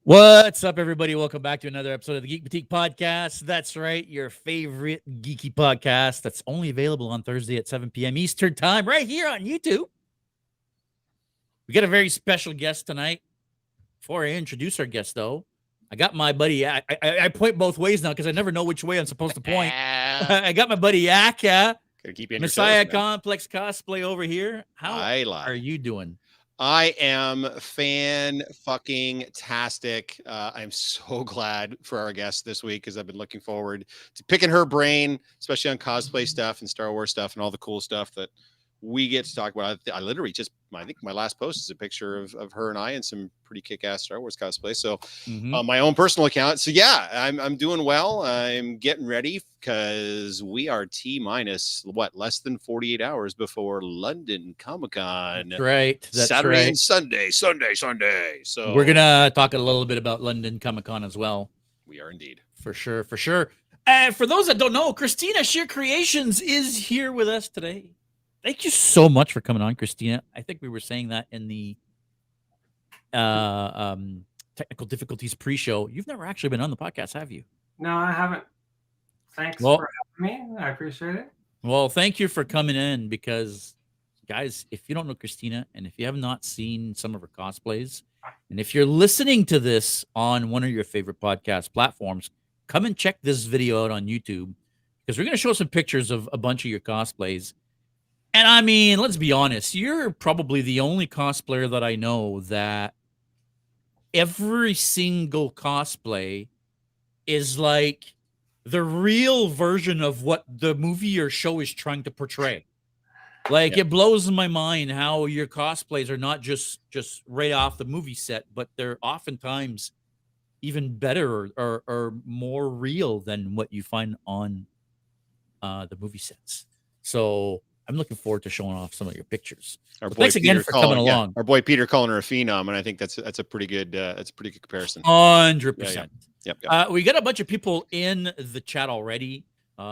What's up, everybody? Welcome back to another episode of the Geek Boutique podcast. That's right, your favorite geeky podcast that's only available on Thursday at 7 p.m. Eastern Time, right here on YouTube. We got a very special guest tonight. Before I introduce our guest, though, I got my buddy. I point both ways now because I never know which way I'm supposed to point. I got my buddy Yak, Gotta keep you on your Messiah toes, man. Complex Cosplay over here. How are you doing? I am fan-fucking-tastic. I'm so glad for our guest this week because I've been looking forward to picking her brain, especially on cosplay stuff and Star Wars stuff and all the cool stuff that we get to talk about. I literally I think my last post is a picture of her and I in some pretty kick-ass Star Wars cosplay. So on my own personal account. So yeah, I'm doing well. I'm getting ready because we are T-minus less than 48 hours before London Comic-Con. That's right. That's Saturday right. and Sunday. So We're gonna talk a little bit about London Comic-Con as well. We are indeed. For sure. For those that don't know, Christina Sheer Creations is here with us today. Thank you so much for coming on, Christina. I think we were saying that in the technical difficulties pre-show. You've never actually been on the podcast, have you? No, I haven't. Thanks for having me. I appreciate it. Well, thank you for coming in because, guys, if you don't know Christina and if you have not seen some of her cosplays, and if you're listening to this on one of your favorite podcast platforms, come and check this video out on YouTube because we're going to show some pictures of a bunch of your cosplays. And I mean, let's be honest, you're probably the only cosplayer that I know that every single cosplay is like the real version of what the movie or show is trying to portray. Like, It blows my mind how your cosplays are not just right off the movie set, but they're oftentimes even better or more real than what you find on the movie sets. So I'm looking forward to showing off some of your pictures. Thanks again for coming along. Our boy Peter calling her a phenom, and I think that's a pretty good comparison. 100%. Yep. We got a bunch of people in the chat already.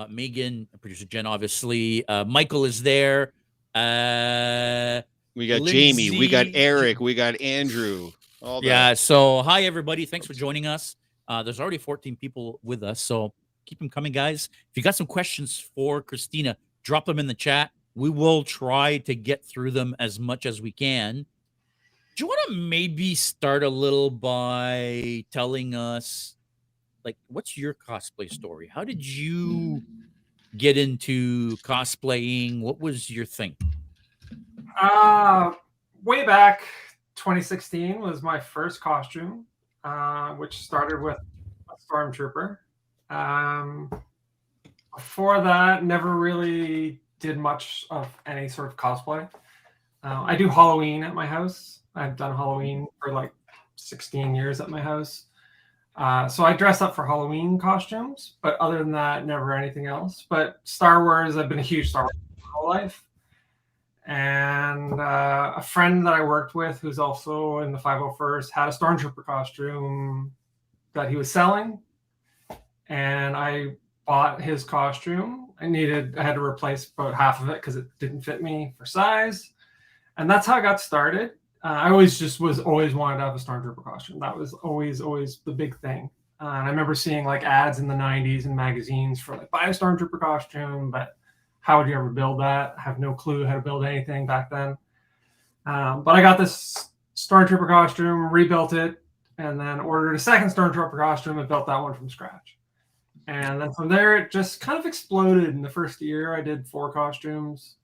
Megan, producer Jen, obviously. Michael is there. We got Lindsay, Jamie, we got Eric, we got Andrew. So hi everybody. Thanks for joining us. There's already 14 people with us, so keep them coming, guys. If you got some questions for Christina, drop them in the chat. We will try to get through them as much as we can. Do you want to maybe start a little by telling us, like, what's your cosplay story? How did you get into cosplaying? What was your thing? Way back 2016 was my first costume, which started with a stormtrooper. Before that, never really did much of any sort of cosplay. I do Halloween at my house. I've done Halloween for like 16 years at my house. So I dress up for Halloween costumes, but other than that, never anything else. But Star Wars, I've been a huge Star Wars my whole life. And a friend that I worked with, who's also in the 501st, had a Stormtrooper costume that he was selling. And I bought his costume. I had to replace about half of it because it didn't fit me for size. And that's how I got started. I always wanted to have a Stormtrooper costume. That was always the big thing. And I remember seeing like ads in the 90s in magazines for like, buy a Stormtrooper costume, but how would you ever build that? I have no clue how to build anything back then. But I got this Stormtrooper costume, rebuilt it, and then ordered a second Stormtrooper costume and built that one from scratch. And then from there, it just kind of exploded. In the first year, I did 4 costumes.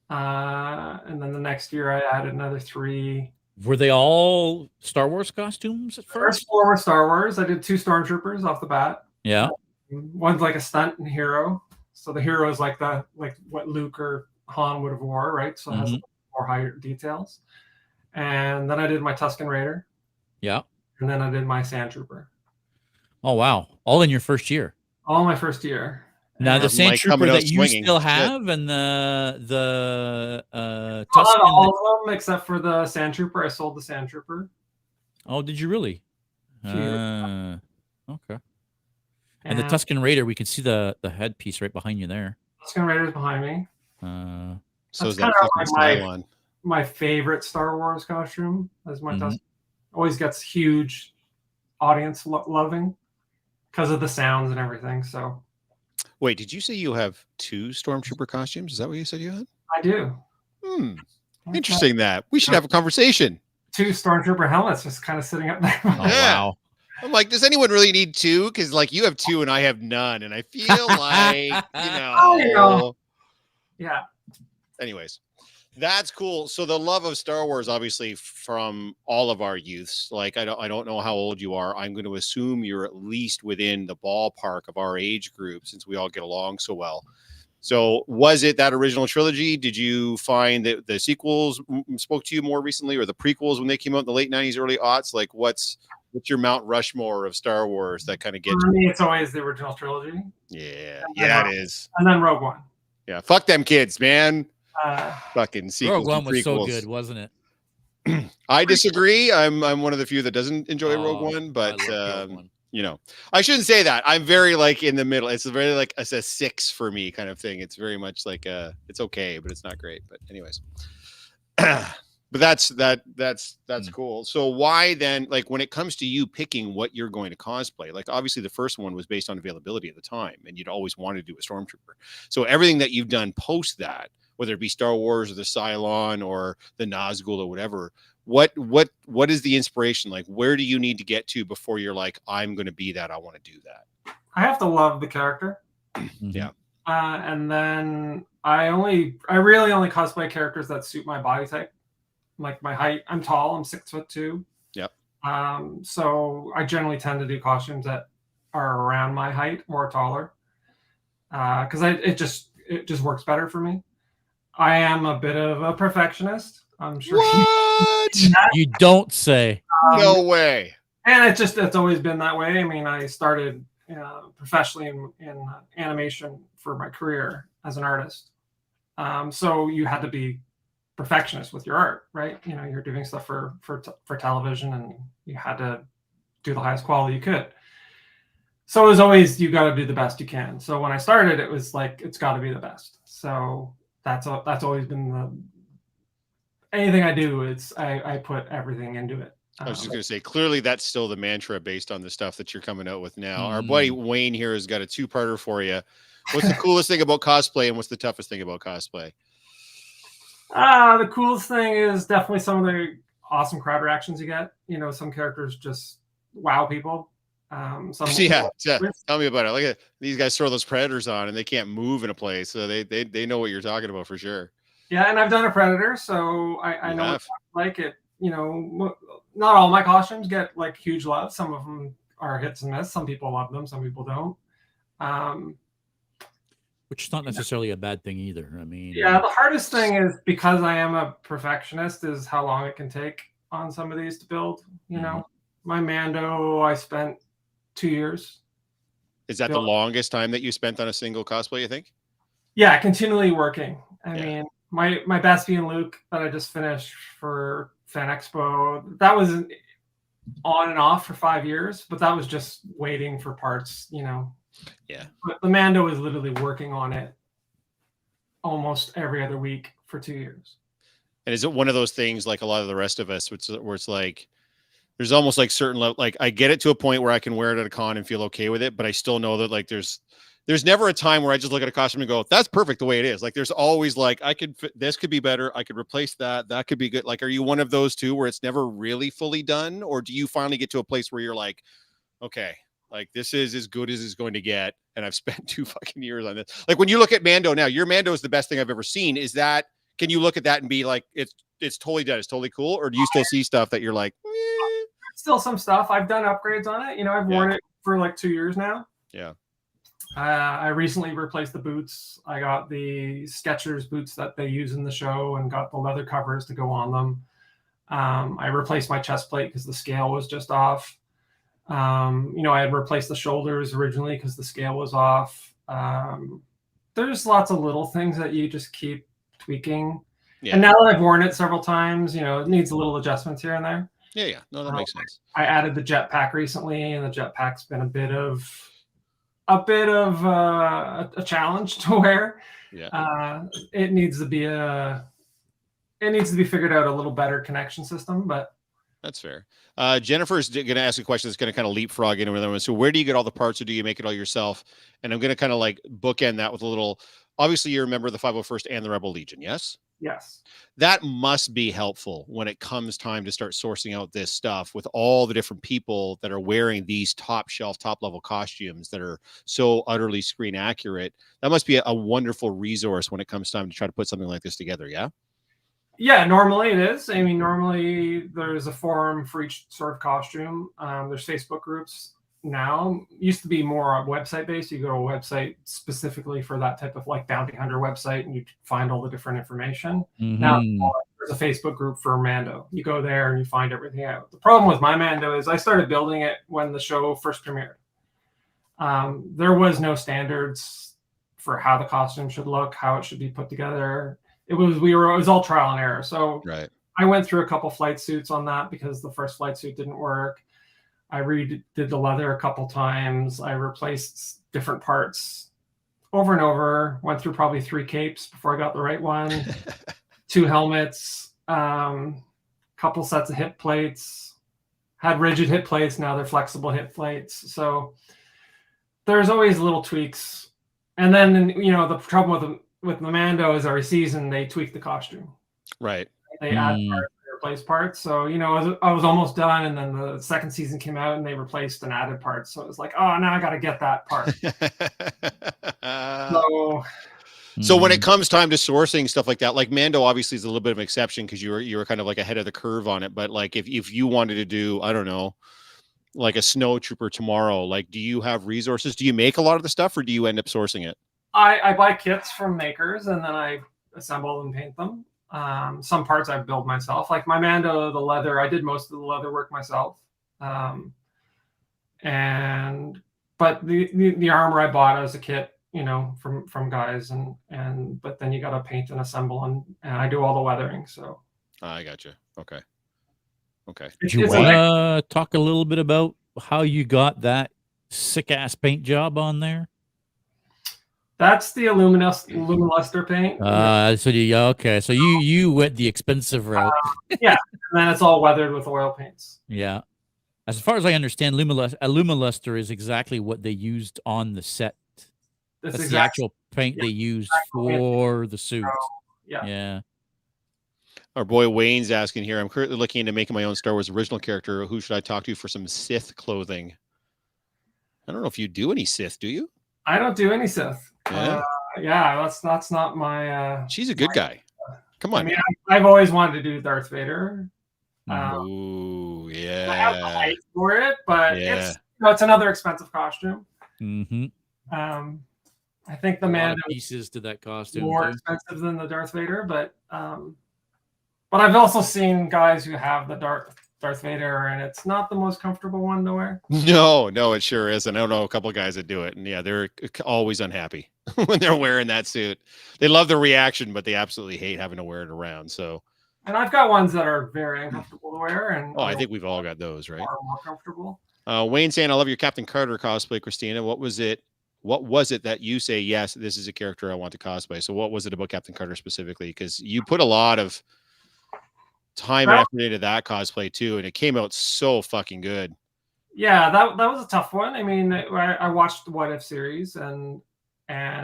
And then the next year, I added another 3. Were they all Star Wars costumes at first? First 4 were Star Wars. I did 2 Stormtroopers off the bat. Yeah. One's like a stunt and hero. So the hero is like what Luke or Han would have wore, right? So it has more higher details. And then I did my Tusken Raider. Yeah. And then I did my Sand Trooper. Oh, wow. All in your first year? All my first year. Now, the Sand Trooper that you still have and the Tusken... all of them except for the Sand Trooper. I sold the Sand Trooper. Oh, did you really? Okay. And the Tusken Raider, we can see the headpiece right behind you there. Tusken Raider's behind me. So is that like my favorite Star Wars costume. That's my Tusken. Always gets huge audience loving because of the sounds and everything. So Wait, did you say you have 2 stormtrooper costumes? Is that what you said you had? I do. Interesting that. We should have a conversation. 2 stormtrooper helmets just kind of sitting up there. Oh, wow. I'm like, does anyone really need 2? Because like you have 2 and I have none, and I feel like Yeah. Anyways, that's cool. So the love of Star Wars, obviously, from all of our youths. Like I don't know how old you are. I'm going to assume you're at least within the ballpark of our age group, since we all get along so well. So was it that original trilogy? Did you find that the sequels spoke to you more recently, or the prequels when they came out in the late 90s, early aughts? Like what's your Mount Rushmore of Star Wars that kind of gets For me, it's always the original trilogy. Yeah, it is. And then Rogue One. Yeah, fuck them kids, man. Fucking sequels. Rogue One was so good, wasn't it? I disagree. I'm one of the few that doesn't enjoy Rogue One, but Rogue One. you know, I shouldn't say that. I'm very like in the middle. It's a very like a 6 for me kind of thing. It's very much like it's okay, but it's not great. But anyways, but that's cool. So why then, like when it comes to you picking what you're going to cosplay, like obviously the first one was based on availability at the time, and you'd always wanted to do a stormtrooper. So everything that you've done post that, whether it be Star Wars or the Cylon or the Nazgul or whatever, what is the inspiration? Like, where do you need to get to before you're like, I'm going to be that, I want to do that? I have to love the character. Yeah. And then I really only cosplay characters that suit my body type. Like my height, I'm tall, I'm 6'2". Yep. So I generally tend to do costumes that are around my height or taller. Because it just works better for me. I am a bit of a perfectionist. I'm sure. What? You don't say. No way. And it's always been that way. I mean, I started professionally in animation for my career as an artist. So you had to be perfectionist with your art, right? You know, you're doing stuff for television, and you had to do the highest quality you could. So it was always, you got to do the best you can. So when I started, it was like, it's got to be the best. So that's always been anything I do. I put everything into it. I was just going to say, clearly that's still the mantra based on the stuff that you're coming out with now. Our buddy Wayne here has got a 2-parter for you. What's the coolest thing about cosplay, and what's the toughest thing about cosplay? The coolest thing is definitely some of the awesome crowd reactions you get. You know, some characters just wow people. Tell me about it. Look at these guys throw those predators on, and they can't move in a place, so they know what you're talking about for sure. Yeah, and I've done a predator, so I know what like it. You know, not all my costumes get like huge love. Some of them are hits and miss. Some people love them, some people don't. Which is not necessarily a bad thing either. I mean, yeah, the hardest thing is, because I am a perfectionist, is how long it can take on some of these to build. You know, my Mando, I spent 2 years. Is that the longest time that you spent on a single cosplay, you think? Yeah, continually working. I mean, my best being Luke that I just finished for Fan Expo, that was on and off for 5 years, but that was just waiting for parts, you know. Yeah. But the Mando is literally working on it almost every other week for 2 years. And is it one of those things like a lot of the rest of us, where it's like, there's almost like certain, like I get it to a point where I can wear it at a con and feel okay with it, but I still know that like there's never a time where I just look at a costume and go, that's perfect the way it is. Like there's always like, this could be better. I could replace that. That could be good. Like, are you one of those two where it's never really fully done? Or do you finally get to a place where you're like, okay, like this is as good as it's going to get, and I've spent 2 fucking years on this. Like when you look at Mando now, your Mando is the best thing I've ever seen. Is that, can you look at that and be like, it's totally done, it's totally cool? Or do you still see stuff that you're like, Still some stuff. I've done upgrades on it. You know, I've worn it for like 2 years now. Yeah. I recently replaced the boots. I got the Skechers boots that they use in the show and got the leather covers to go on them. I replaced my chest plate because the scale was just off. You know, I had replaced the shoulders originally because the scale was off. There's lots of little things that you just keep tweaking. Yeah. And now that I've worn it several times, you know, it needs a little adjustments here and there. Yeah. No, that makes sense. I added the jetpack recently, and the jetpack's been a bit of a challenge to wear. Yeah. It needs to be figured out, a little better connection system, but That's fair. Jennifer's going to ask a question that's going to kind of leapfrog into another one. So where do you get all the parts, or do you make it all yourself? And I'm going to kind of like bookend that with a little, obviously you remember the 501st and the Rebel Legion. Yes. Yes. That must be helpful when it comes time to start sourcing out this stuff with all the different people that are wearing these top shelf, top level costumes that are so utterly screen accurate. That must be a wonderful resource when it comes time to try to put something like this together. Yeah. Yeah, normally it is. I mean, normally there's a forum for each sort of costume. There's Facebook groups now. Used to be more website based. You go to a website specifically for that type of like bounty hunter website, and you find all the different information. Now there's a Facebook group for Mando. You go there and you find everything out. The problem with my Mando is I started building it when the show first premiered. There was no standards for how the costume should look, how it should be put together. It was all trial and error. So right. I went through a couple flight suits on that because the first flight suit didn't work. I redid the leather a couple times. I replaced different parts over and over. Went through probably 3 capes before I got the right one. 2 helmets, couple sets of hip plates. Had rigid hip plates. Now they're flexible hip plates. So there's always little tweaks. And then, the trouble with the Mando is every season they tweak the costume. Right. They add parts, they replace parts. So, I was almost done, and then the second season came out and they replaced and added parts. So it was like, oh, now I got to get that part. So when it comes time to sourcing stuff like that, like Mando obviously is a little bit of an exception because you were kind of like ahead of the curve on it. But like if you wanted to do, I don't know, like a snow trooper tomorrow, like do you have resources? Do you make a lot of the stuff, or do you end up sourcing it? I buy kits from makers and then I assemble and paint them. Some parts I build myself. Like my Mando, the leather, I did most of the leather work myself. But the armor I bought as a kit, from guys, but then you got to paint and assemble, and I do all the weathering. So I gotcha. Okay. Do you want to talk a little bit about how you got that sick ass paint job on there? That's the Lumiluster paint. So you went the expensive route. Yeah, and then it's all weathered with oil paints. Yeah. As far as I understand, Lumiluster is exactly what they used on the set. That's the actual paint they used for the suits. Yeah. Our boy Wayne's asking here, I'm currently looking into making my own Star Wars original character. Who should I talk to for some Sith clothing? I don't know if you do any Sith, do you? I don't do any Sith. Yeah. That's not my. She's a good guy. Come on. I mean, I've always wanted to do Darth Vader. Ooh, yeah. I have the height for it, but it's another expensive costume. Mm-hmm. I think the Mando pieces to that costume more expensive than the Darth Vader, but I've also seen guys who have the Darth Vader, and it's not the most comfortable one to wear. No, it sure isn't. I don't know a couple of guys that do it, and yeah, they're always unhappy when they're wearing that suit. They love the reaction, but they absolutely hate having to wear it around. So, and I've got ones that are very uncomfortable to wear, and I think we've all got those, right? More comfortable. Wayne saying, "I love your Captain Carter cosplay, Christina. What was it that you say, yes, this is a character I want to cosplay? So what was it about Captain Carter specifically? Because you put a lot of time and effort into that cosplay too, and it came out so fucking good. Yeah, that was a tough one. I mean, I watched the What If series and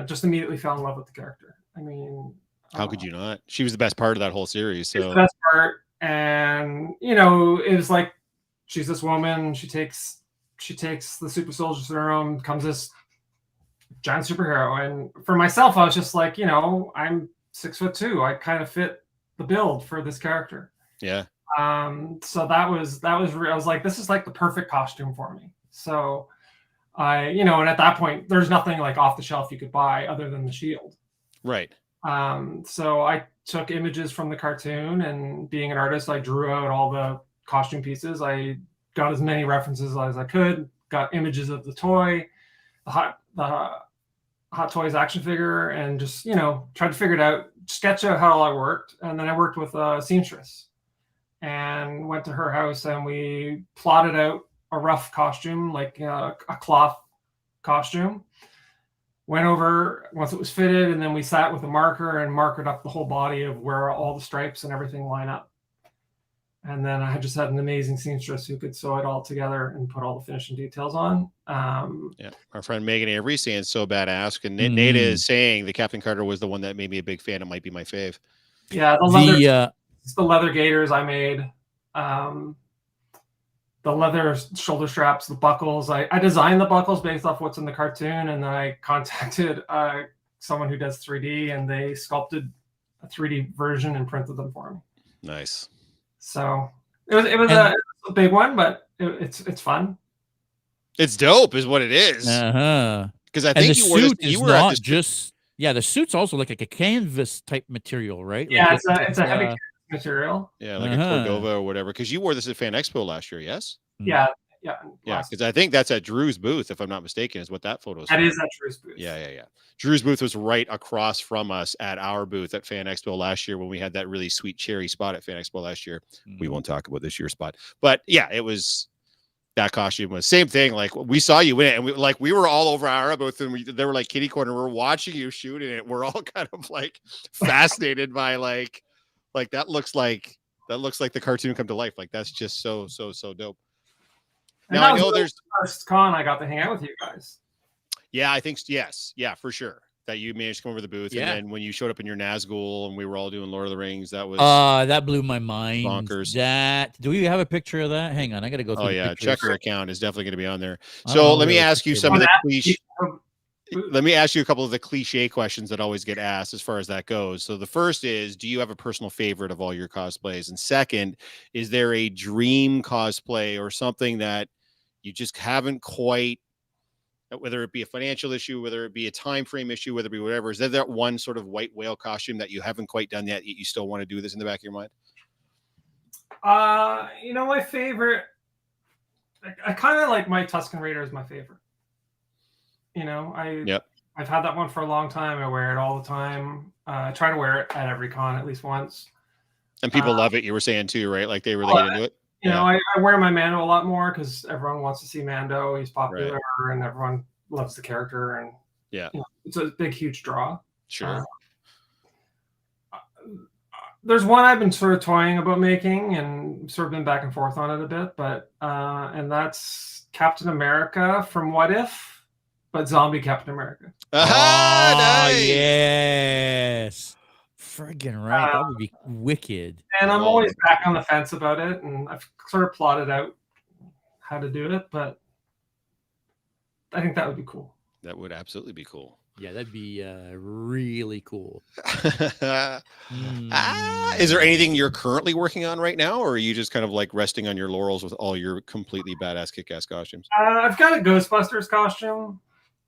just immediately fell in love with the character. I mean, how could you not? She was the best part of that whole series. So the best part, and it was like she's this woman. She takes the super soldier serum, becomes this giant superhero. And for myself, I was just like, I'm 6'2". I kind of fit the build for this character. Yeah. So that was I was like, this is like the perfect costume for me. So and at that point, there's nothing like off the shelf you could buy other than the shield. Right. So I took images from the cartoon, and being an artist, I drew out all the costume pieces. I got as many references as I could, got images of the toy, the Hot Toys action figure, and just, tried to figure it out, sketch out how I worked. And then I worked with a seamstress and went to her house, and we plotted out a rough costume, like a cloth costume. Went over once it was fitted, and then we sat with a marker and marked up the whole body of where all the stripes and everything line up. And then I just had an amazing seamstress who could sew it all together and put all the finishing details on. Yeah, our friend Megan Avery saying so badass, and Nate is saying the Captain Carter was the one that made me a big fan. It might be my fave. Yeah, the leather gaiters I made, the leather shoulder straps, the buckles. I designed the buckles based off what's in the cartoon, and then I contacted someone who does 3D, and they sculpted a 3D version and printed them for me. Nice. So it was a big one, but it's fun. It's dope, is what it is. Because I think you were not just the suit's also like a canvas type material, right? Yeah, like it's a heavy canvas material. Yeah, like a Cordova or whatever. Because you wore this at Fan Expo last year, yes? Yeah. Because I think that's at Drew's booth, if I'm not mistaken, is what that photo is. That is at Drew's booth. Yeah. Drew's booth was right across from us at our booth at Fan Expo last year when we had that really sweet cherry spot at Fan Expo last year. We won't talk about this year's spot, but yeah, it was. That costume was same thing. Like we saw you in it, and we were all over our booth, and they were like kitty corner. We're watching you shooting it. We're all kind of like fascinated by like that looks like the cartoon come to life. Like that's just so dope. And now I know there's the first con I got to hang out with you guys. Yeah, I think yes, yeah, for sure. That you managed to come over the booth, and then when you showed up in your Nazgul and we were all doing Lord of the Rings, that was that blew my mind. Bonkers. Do we have a picture of that? Hang on, I gotta go through. Oh yeah, checker account is definitely going to be on there. So let me ask you some of the cliche. Let me ask you a couple of the cliche questions that always get asked as far as that goes. So the first is, do you have a personal favorite of all your cosplays? And second, is there a dream cosplay or something that you just haven't quite, whether it be a financial issue, whether it be a time frame issue, whether it be whatever, is there that one sort of white whale costume that you haven't quite done yet, you still want to do this in the back of your mind? My favorite, I kind of like my Tusken Raider is my favorite. I've had that one for a long time. I wear it all the time. I try to wear it at every con at least once. And people love it. You were saying too, right? Like they really get into it. I wear my Mando a lot more because everyone wants to see Mando. He's popular, and everyone loves the character, and it's a big, huge draw. Sure. There's one I've been sort of toying about making, and sort of been back and forth on it a bit, but and that's Captain America from What If, but zombie Captain America. Nice. Yes. Friggin' right. That would be wicked. And I'm always back on the fence about it, and I've sort of plotted out how to do it, but I think that would be cool. That would absolutely be cool. Yeah, that'd be really cool. Is there anything you're currently working on right now, or are you just kind of like resting on your laurels with all your completely badass kick-ass costumes? I've got a Ghostbusters costume.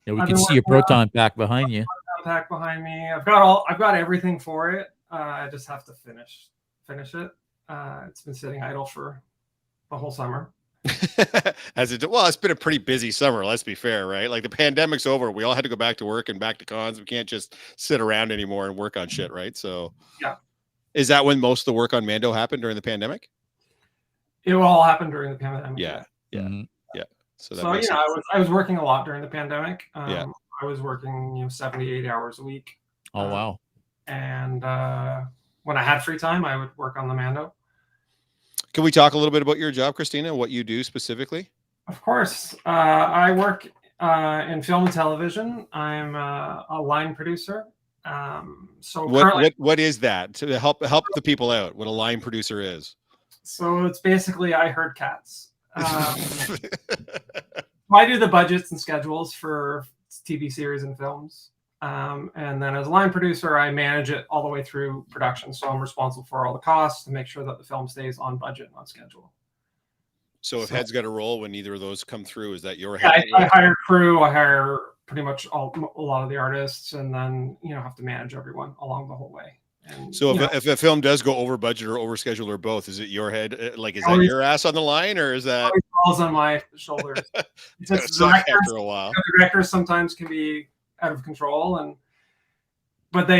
Yeah, we can see your proton pack behind you. Pack behind me. I've got everything for it. I just have to finish it. It's been sitting idle for the whole summer. It's been a pretty busy summer, let's be fair, right? Like the pandemic's over, we all had to go back to work and back to cons. We can't just sit around anymore and work on shit, right? So yeah. Is that when most of the work on Mando happened, during the pandemic? It all happened during the pandemic. Yeah. So I was working a lot during the pandemic. I was working 78 hours a week. Oh wow. And when I had free time, I would work on the Mando. Can we talk a little bit about your job, Christina, what you do specifically? Of course. I work in film and television. I'm a line producer. What is that, to help the people out, what a line producer is? So it's basically I Heard Cats. I do the budgets and schedules for TV series and films. And then as a line producer, I manage it all the way through production. So I'm responsible for all the costs to make sure that the film stays on budget and on schedule. So if head's got a roll when neither of those come through, is that your head? I hire crew. I hire pretty much a lot of the artists, and then have to manage everyone along the whole way. And, so if a film does go over budget or over schedule or both, is it your head? Like, is that your ass on the line, or is that it falls on my shoulders? It's after a while. The directors sometimes can be out of control, but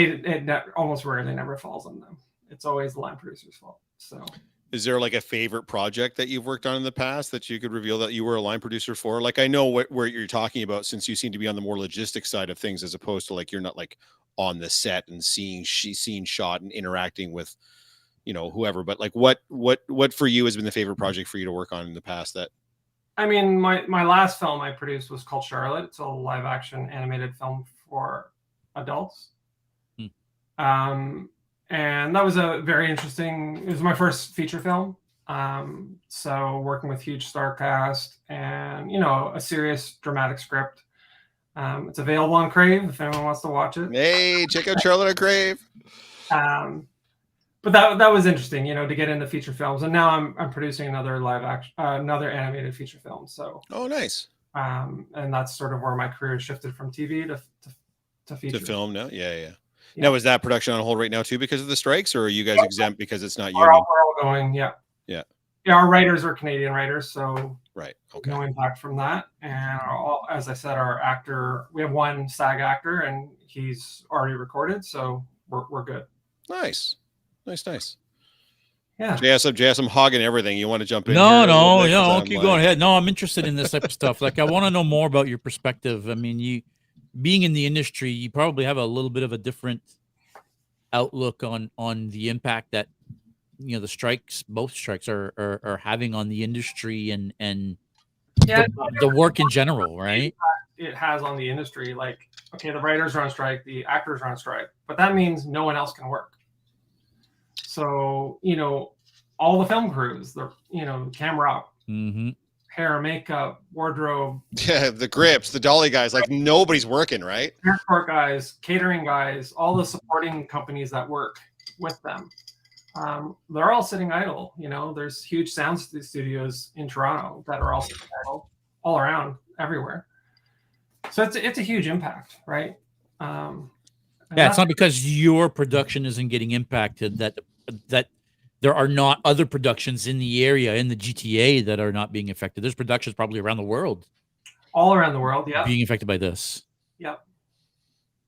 almost rarely never falls on them. It's always the line producer's fault. So, is there like a favorite project that you've worked on in the past that you could reveal that you were a line producer for? Like, I know where you're talking about, since you seem to be on the more logistics side of things, as opposed to like you're not like on the set and seeing shot and interacting with whoever, but like what for you has been the favorite project for you to work on in the past? That I mean, my last film I produced was called Charlotte. It's a live action animated film for adults. And that was it was my first feature film. So working with huge star cast and, a serious dramatic script. It's available on Crave if anyone wants to watch it. Hey, check out Charlotte on Crave. But that was interesting, to get into feature films. And now I'm producing another another animated feature film. So nice. And that's sort of where my career shifted from TV to feature. To film now, yeah. Now, is that production on hold right now too because of the strikes, or are you guys exempt because it's not union? We're all going, yeah. Our writers are Canadian writers, so right, okay. No impact from that. And as I said, our actor, we have one SAG actor, and he's already recorded, so we're good. Nice. Yeah. JS, I'm hogging everything. You want to jump in? No, keep going ahead. No, I'm interested in this type of stuff. Like, I want to know more about your perspective. I mean, you being in the industry, you probably have a little bit of a different outlook on the impact that both strikes are having on the industry and the work in general, right? It has on the industry. Like, okay, the writers are on strike, the actors are on strike, but that means no one else can work. So, all the film crews, the camera up, hair, makeup, wardrobe. Yeah, the grips, the dolly guys, like nobody's working, right? Airport guys, catering guys, all the supporting companies that work with them. They're all sitting idle. There's huge sound studios in Toronto that are all sitting idle all around, everywhere. So it's a huge impact, right? It's not because your production isn't getting impacted that there are not other productions in the area, in the GTA, that are not being affected. There's productions probably around the world. All around the world, yeah. Being affected by this. Yep.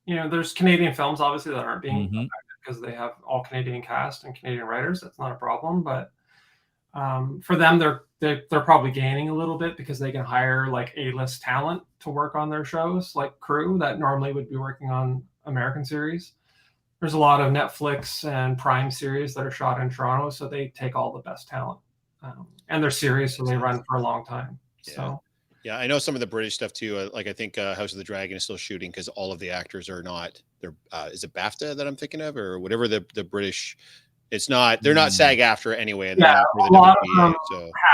There's Canadian films, obviously, that aren't being affected because they have all Canadian cast and Canadian writers. That's not a problem. But for them, they're probably gaining a little bit because they can hire like A-list talent to work on their shows, like crew that normally would be working on American series. There's a lot of Netflix and Prime series that are shot in Toronto, so they take all the best talent. And they're serious, so they run for a long time. Yeah. So, yeah, I know some of the British stuff too. Like I think House of the Dragon is still shooting because all of the actors are not. They're is it BAFTA that I'm thinking of, or whatever the British? It's not. They're not SAG-AFTRA anyway. And yeah, a lot of them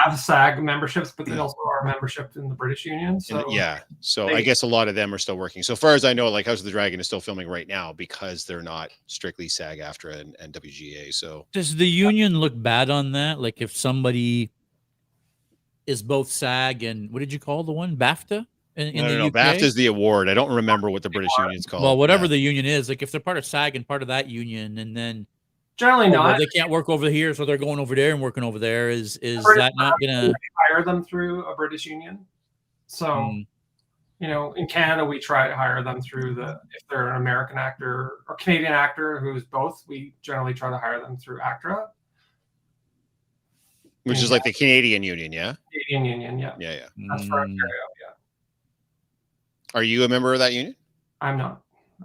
have SAG memberships, but they also are membership in the British Union. So I guess a lot of them are still working. So far as I know, like House of the Dragon is still filming right now because they're not strictly SAG-AFTRA and WGA. So does the union look bad on that? Like if somebody is both SAG and what did you call the one, BAFTA? No. BAFTA is the award. I don't remember what the British union's called. Well, whatever the union is, like if they're part of SAG and part of that union, and then generally not. They can't work over here, so they're going over there and working over there. Is that not gonna hire them through a British union? So, in Canada, we try to hire them through if they're an American actor or Canadian actor who's both, we generally try to hire them through ACTRA. Which is like the Canadian union, yeah? Canadian union, yeah. Yeah. That's for Ontario, yeah. Are you a member of that union? I'm not.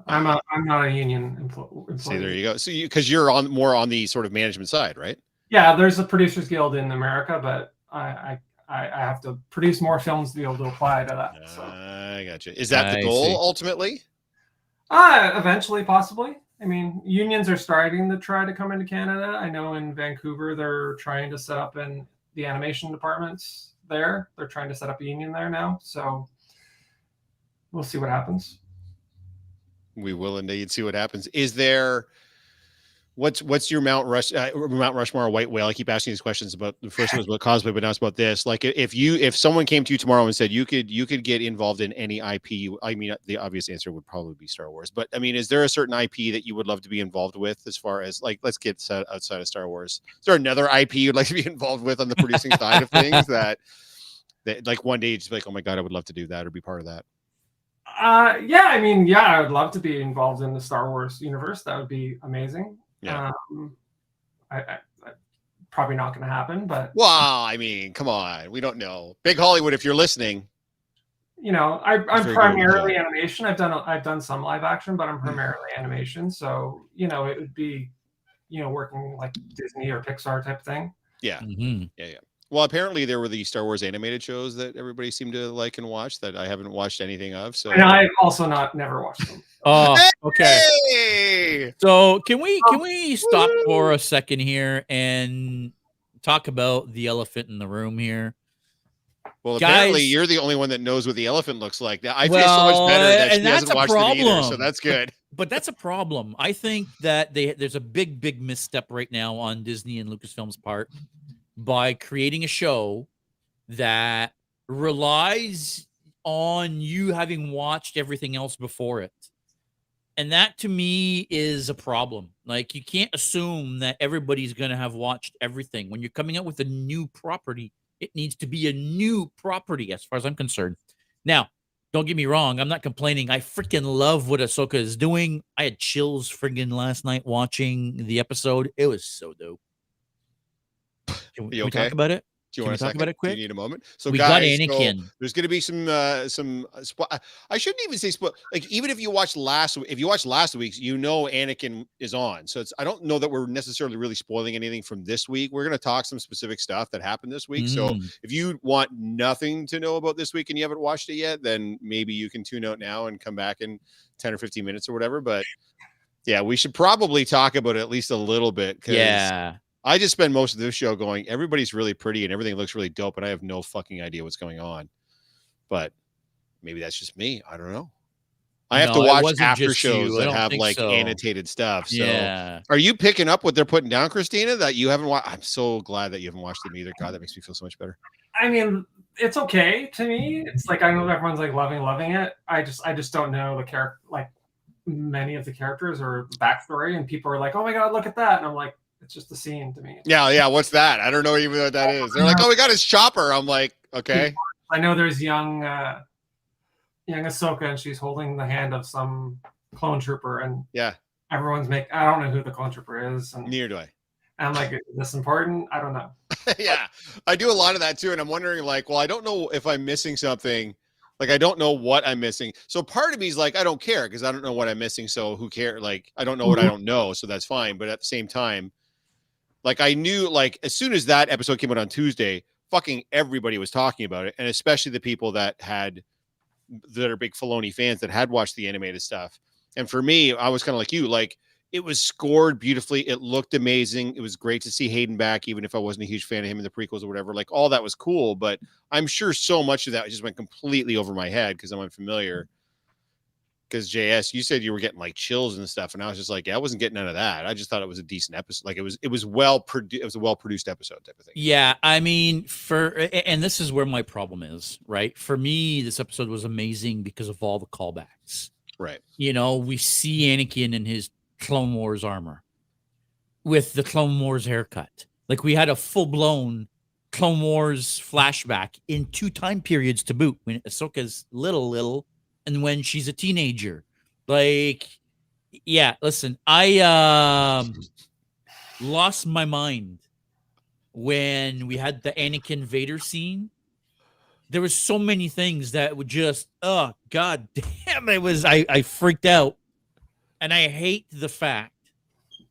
I'm not a union employee. See, there you go. So because you're more on the sort of management side, right? Yeah, there's a Producers Guild in America, but I have to produce more films to be able to apply to that. So. I got you. Is that the goal ultimately? Eventually, possibly. I mean, unions are starting to try to come into Canada. I know in Vancouver, they're trying to set up in the animation departments there. They're trying to set up a union there now. So we'll see what happens. We will indeed see what happens. Is there what's your Mount Rushmore white whale? I keep asking these questions about the first one was about cosplay, but now it's about this. Like if someone came to you tomorrow and said you could get involved in any IP, I mean the obvious answer would probably be Star Wars. But I mean, is there a certain IP that you would love to be involved with as far as like let's get outside of Star Wars? Is there another IP you'd like to be involved with on the producing side of things that like one day you'd just be like, oh my God, I would love to do that or be part of that? I would love to be involved in the Star Wars universe. That would be amazing. Yeah. I probably not going to happen, but well, I mean, come on, we don't know. Big Hollywood, if you're listening, I'm primarily animation. I've done some live action, but I'm primarily animation. So it would be, working like Disney or Pixar type thing. Yeah. Mhm. Yeah. Well, apparently there were the Star Wars animated shows that everybody seemed to like and watch that I haven't watched anything of. So And I've also never watched them. Oh, okay. Hey! So can we stop for a second here and talk about the elephant in the room here? Well, apparently Guys, you're the only one that knows what the elephant looks like. I feel so much better that and she that's hasn't a watched it either, so problem. that's good. But that's a problem. I think that there's a big misstep right now on Disney and Lucasfilm's part by creating a show that relies on you having watched everything else before it. And that to me is a problem. Like, you can't assume that everybody's going to have watched everything. When you're coming out with a new property, it needs to be a new property as far as I'm concerned. Now, don't get me wrong, I'm not complaining. I freaking love what Ahsoka is doing. I had chills friggin' last night watching the episode. It was so dope. Can You we okay? talk about it? Do you Can want we a talk second? about it Do you quick? need a moment? So, We guys, got Anakin. there's going to be some. I shouldn't even say like, even if you watched last week's, Anakin is on. So I don't know that we're necessarily really spoiling anything from this week. We're going to talk some specific stuff that happened this week. So Mm. if you want nothing to know about this week and you haven't watched it yet, then maybe you can tune out now and come back in 10 or 15 minutes or whatever. But yeah, we should probably talk about it at least a little bit, because Yeah. I just spend most of this show going, everybody's really pretty and everything looks really dope, and I have no fucking idea what's going on. But maybe that's just me. I don't know. I have to No, it watch wasn't after just shows you. I that don't have think like so. annotated stuff. So Yeah. are you picking up what they're putting down, Christina, that you haven't watched? I'm so glad that you haven't watched them either. God, that makes me feel so much better. I mean, it's okay to me. It's like, I know everyone's like loving it. I just don't know the character, like many of the characters or the backstory, and people are like, "Oh my god, look at that!" And I'm like, it's just a scene to me. Yeah. What's that? I don't know even what that is. They're like, "Oh, we got his chopper." I'm like, okay. I know there's young Ahsoka, and she's holding the hand of some clone trooper, and Yeah. everyone's I don't know who the clone trooper is, and Neither do I. I'm like, is this important? I don't know. Yeah, I do a lot of that too, and I'm wondering, like, well, I don't know if I'm missing something. Like, I don't know what I'm missing. So part of me is like, I don't care, because I don't know what I'm missing. So who cares? Like, I don't know what I don't know. So that's fine. But at the same time, like, I knew, like, as soon as that episode came out on Tuesday, fucking everybody was talking about it. And especially the people that are big Filoni fans that had watched the animated stuff. And for me, I was kind of like you, like, it was scored beautifully. It looked amazing. It was great to see Hayden back, even if I wasn't a huge fan of him in the prequels or whatever. Like, all that was cool, but I'm sure so much of that just went completely over my head because I'm unfamiliar. Because JS, you said you were getting like chills and stuff, and I was just like, yeah, I wasn't getting none of that. I just thought it was a decent episode. Like, it was well produced. It was a well produced episode type of thing. Yeah, I mean, and this is where my problem is, right? For me, this episode was amazing because of all the callbacks. Right. You know, we see Anakin in his Clone Wars armor with the Clone Wars haircut. Like, we had a full-blown Clone Wars flashback in 2 time periods to boot, when Ahsoka's little and when she's a teenager. Like, yeah, listen, I lost my mind when we had the Anakin Vader scene. There was so many things that would just, oh god damn, I freaked out. And I hate the fact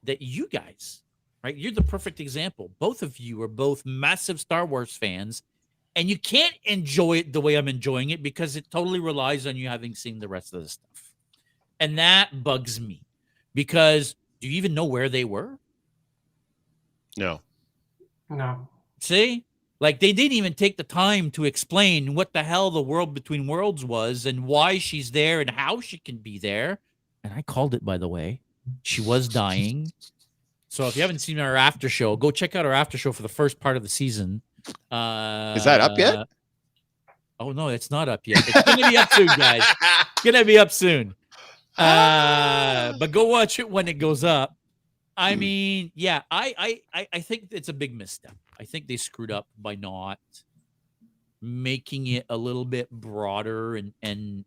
that you guys, right? You're the perfect example. Both of you are both massive Star Wars fans, and you can't enjoy it the way I'm enjoying it because it totally relies on you having seen the rest of the stuff. And that bugs me, because do you even know where they were? No. See? Like, they didn't even take the time to explain what the hell the world between worlds was and why she's there and how she can be there. And I called it, by the way. She was dying. So if you haven't seen our after show, go check out our after show for the first part of the season. Is that up yet? Oh, no, it's not up yet. It's going to be up soon, guys. It's going to be up soon. But go watch it when it goes up. I mean, yeah, I think it's a big misstep. I think they screwed up by not making it a little bit broader, and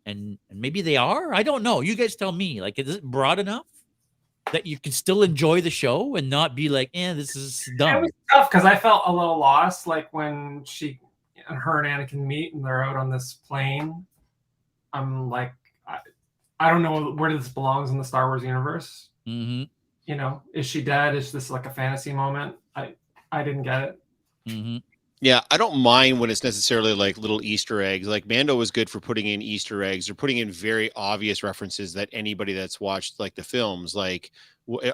maybe they are. I don't know. You guys tell me. Like, is it broad enough that you can still enjoy the show and not be like, this is dumb? It was tough because I felt a little lost, like when her and Anakin meet and they're out on this plane. I'm like, I don't know where this belongs in the Star Wars universe. Mm-hmm. you know, is she dead? Is this like a fantasy moment? I didn't get it. Mm-hmm. Yeah, I don't mind when it's necessarily like little Easter eggs. Like Mando was good for putting in Easter eggs or putting in very obvious references that anybody that's watched like the films like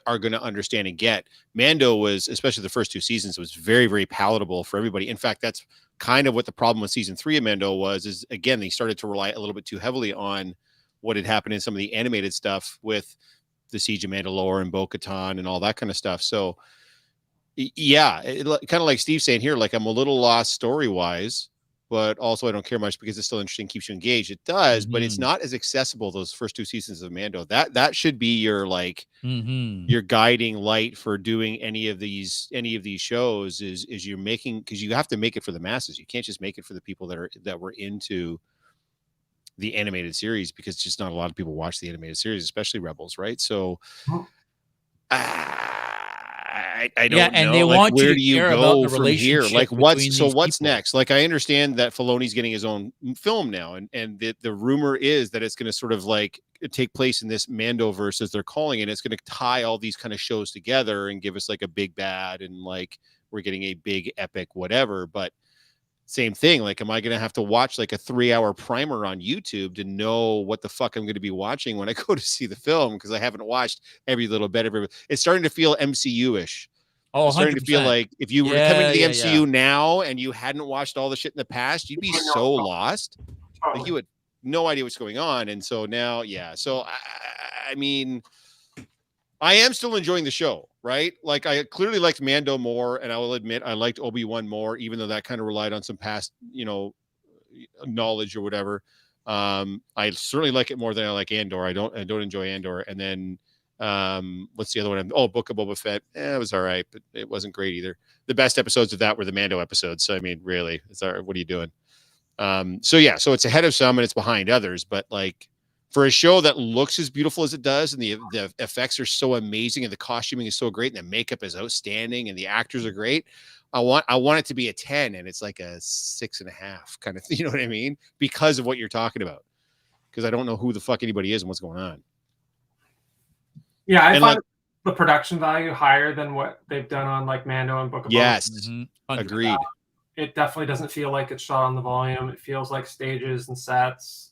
are going to understand and get. Mando was, especially the first 2 seasons, was very, very palatable for everybody. In fact, that's kind of what the problem with season 3 of Mando was. Is again, they started to rely a little bit too heavily on what had happened in some of the animated stuff with the Siege of Mandalore and Bo-Katan and all that kind of stuff. So yeah, kind of like Steve's saying here, like I'm a little lost story wise, but also I don't care much because it's still interesting, keeps you engaged. It does, but it's not as accessible those first 2 seasons of Mando. That should be your like your guiding light for doing any of these shows is you're making, because you have to make it for the masses. You can't just make it for the people that were into the animated series, because just not a lot of people watch the animated series, especially Rebels, right? So I don't know. And they like, want where you do to you care about go the from here? relationship Like, what's between these people. next? Like, I understand that Filoni's getting his own film now, and the rumor is that it's going to sort of like take place in this Mandoverse, as they're calling it. It's going to tie all these kind of shows together and give us like a big bad, and like we're getting a big epic whatever. But same thing. Like, am I going to have to watch like a 3-hour primer on YouTube to know what the fuck I'm going to be watching when I go to see the film? Because I haven't watched every little bit of it. It's starting to feel MCU-ish. Oh, It's starting to feel 100%. like if you were to come into the Yeah, MCU now and you hadn't watched all the shit in the past, you'd be so lost. Like, you had no idea what's going on. And so now, yeah. So I mean, I am still enjoying the show, right? Like, I clearly liked Mando more, and I will admit I liked Obi-Wan more, even though that kind of relied on some past, knowledge or whatever. I certainly like it more than I like Andor. I don't enjoy Andor. And then what's the other one? Book of Boba Fett. It was all right, but it wasn't great either. The best episodes of that were the Mando episodes. So I mean, really, it's all right. What are you doing? So it's ahead of some and it's behind others, but like, for a show that looks as beautiful as it does, and the effects are so amazing, and the costuming is so great, and the makeup is outstanding, and the actors are great, I want it to be a 10, and it's like a 6.5 kind of thing. You know what I mean? Because of what you're talking about. Because I don't know who the fuck anybody is and what's going on. Yeah, I find the production value higher than what they've done on like Mando and Book of Boba. Yes, agreed. It definitely doesn't feel like it's shot on the volume. It feels like stages and sets.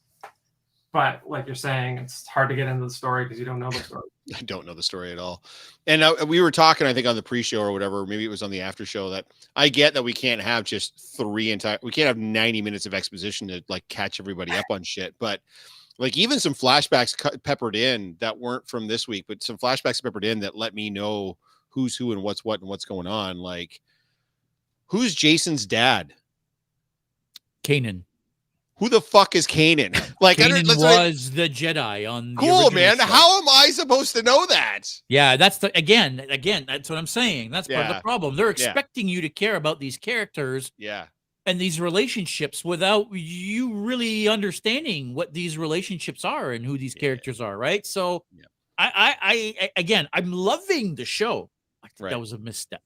But like you're saying, it's hard to get into the story because you don't know the story. I don't know the story at all. And we were talking, I think, on the pre-show or whatever, maybe it was on the after show, that I get that we can't have just we can't have 90 minutes of exposition to like catch everybody up on shit. But like, even some flashbacks peppered in that weren't from this week, but some flashbacks peppered in that let me know who's who and what's what and what's going on. Like, who's Jason's dad? Kanan. Who the fuck is Kanan? Like, Kanan was the Jedi on the cool, man. show. How am I supposed to know that? Yeah, that's again, that's what I'm saying. That's part of the problem. They're expecting you to care about these characters, and these relationships without you really understanding what these relationships are and who these characters are, right? So, I again, I'm loving the show. I think that was a misstep.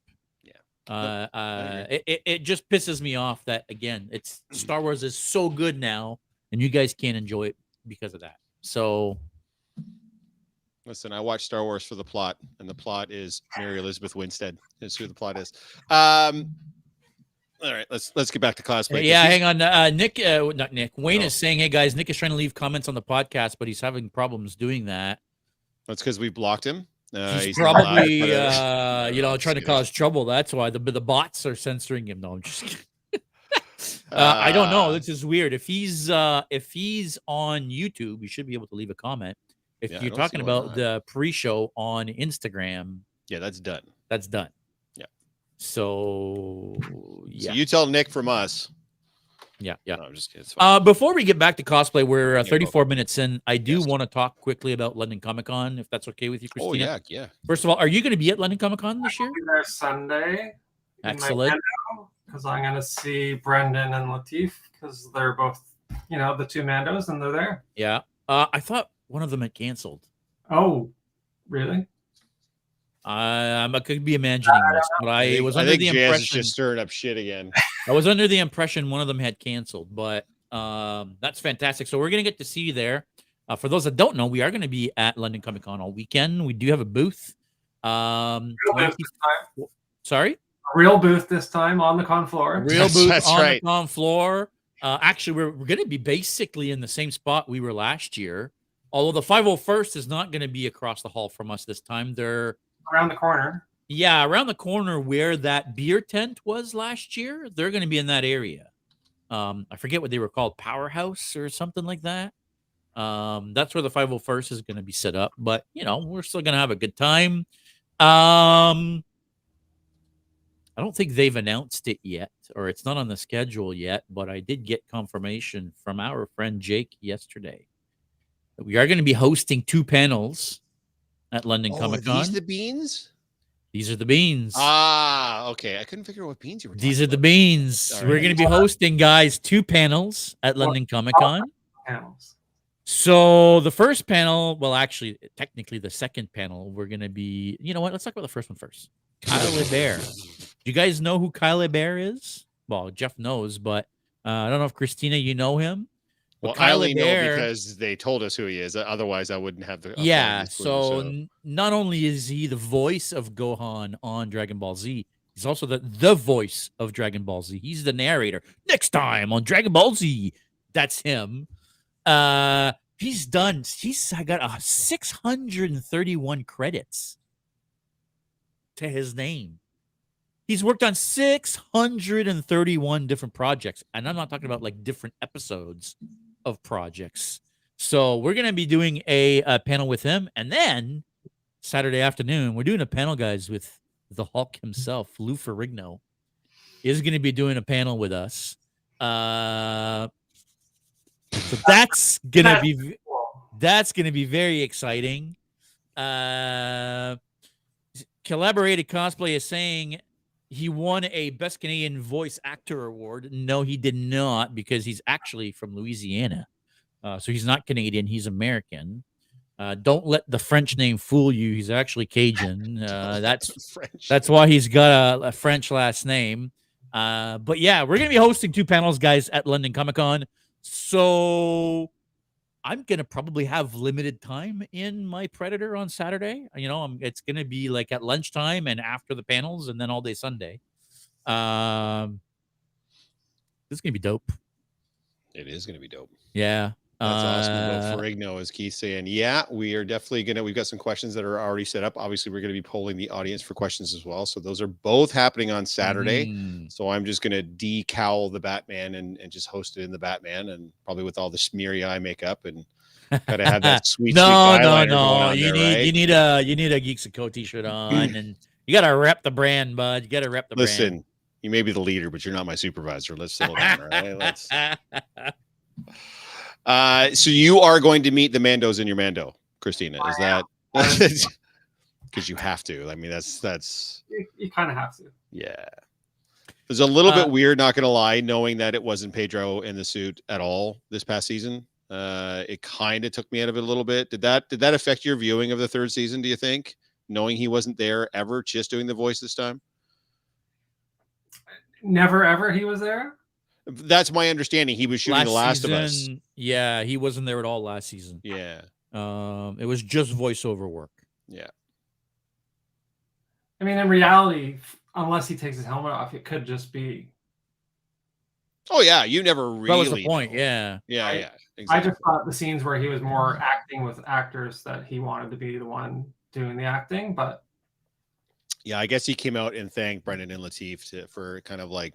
It just pisses me off that, again, it's Star Wars is so good now and you guys can't enjoy it because of that. So listen, I watch Star Wars for the plot, and the plot is Mary Elizabeth Winstead. That's who the plot is. All right, let's get back to cosplay. Hang on. Not Nick. Wayne is saying, "Hey guys, Nick is trying to leave comments on the podcast, but he's having problems doing that." That's because we blocked him. He's probably trying to cause trouble. That's why the bots are censoring him. No, I'm just kidding. I don't know. This is weird. If he's on YouTube, you should be able to leave a comment. If you're talking about the pre-show on Instagram, that's done. That's done. Yeah. So So you tell Nick from us. Yeah. No, I'm just kidding. Before we get back to cosplay, we're 34 minutes in. I do want to talk quickly about London Comic Con, if that's okay with you, Christina. Oh, yeah. First of all, are you going to be at London Comic Con this year? I'll be there Sunday. Excellent. Because I'm going to see Brendan and Latif, because they're both, the two Mandos, and they're there. Yeah. I thought one of them had canceled. Oh, really? I could be imagining this, but I was under the impression. Jazz is just stirring up shit again. I was under the impression one of them had canceled, but that's fantastic. So we're going to get to see you there. For those that don't know, we are going to be at London Comic Con all weekend. We do have a booth. Real booth 20. this time. Sorry, A real booth this time on the con floor. a real That's- booth that's on right. the con floor. Actually, we're going to be basically in the same spot we were last year. Although the 501st is not going to be across the hall from us this time. They're Around the corner. Yeah, around the corner where that beer tent was last year. They're going to be in that area. I forget what they were called, Powerhouse or something like that. That's where the 501st is going to be set up. But we're still going to have a good time. I don't think they've announced it yet, or it's not on the schedule yet. But I did get confirmation from our friend Jake yesterday that we are going to be hosting 2 panels at London Oh, are Comic Con. these the beans? These are the beans. Okay. I couldn't figure out what beans you were. These are the about. beans. All We're right. going to be hosting, guys, 2 panels at London Comic Con. Panels. So the first panel, well, actually, technically the second panel, we're going to be, you know what? Let's talk about the first one first. Kyle Bear. Do you guys know who Kyle Bear is? Well, Jeff knows, but I don't know if Christina, you know him. Well, Kyle I only know Bear- because they told us who he is. Otherwise, I wouldn't have the. Yeah, clue, so not only is he the voice of Gohan on Dragon Ball Z, he's also the voice of Dragon Ball Z. He's the narrator. Next time on Dragon Ball Z, that's him. He's got 631 credits to his name. He's worked on 631 different projects, and I'm not talking about like different episodes of projects. So we're going to be doing a panel with him, and then Saturday afternoon we're doing a panel, guys, with the Hulk himself. Lou Ferrigno is going to be doing a panel with us. So that's going to be very exciting. Collaborated Cosplay is saying he won a Best Canadian Voice Actor Award. No, he did not, because he's actually from Louisiana. So he's not Canadian. He's American. Don't let the French name fool you. He's actually Cajun. That's French. That's why he's got a French last name. But yeah, we're going to be hosting 2 panels, guys, at London Comic Con. So I'm going to probably have limited time in my Predator on Saturday. It's going to be like at lunchtime and after the panels, and then all day Sunday. This is going to be dope. It is going to be dope. Yeah. That's awesome. About Ferrigno, as Keith saying, yeah, we are definitely we've got some questions that are already set up. Obviously, we're going to be polling the audience for questions as well. So those are both happening on Saturday. So I'm just going to decowl the Batman and just host it in the Batman, and probably with all the smeary eye makeup, and gotta have that sweet eyeliner going on you there, need right? you need a Geeks & Co t-shirt on, and you got to rep the brand, bud. You got to rep the brand. Listen, you may be the leader, but you're not my supervisor. Let's settle down, all right? Let's. So you are going to meet the Mandos in your Mando, Christina? Is that because you have to? I mean, that's you kind of have to. Yeah. It was a little bit weird, not gonna lie, knowing that it wasn't Pedro in the suit at all this past season. It kind of took me out of it a little bit. Did that affect your viewing of the 3rd season, do you think? Knowing he wasn't there ever, just doing the voice this time? Never ever he was there. That's my understanding. He was shooting The Last of Us. Yeah, he wasn't there at all last season. Yeah. It was just voiceover work. Yeah. I mean, in reality, unless he takes his helmet off, it could just be. Oh yeah, you never really. That was the point. know. Yeah. Yeah. Exactly. I just thought the scenes where he was more acting with actors that he wanted to be the one doing the acting, but. Yeah, I guess he came out and thanked Brendan and Lateef for kind of like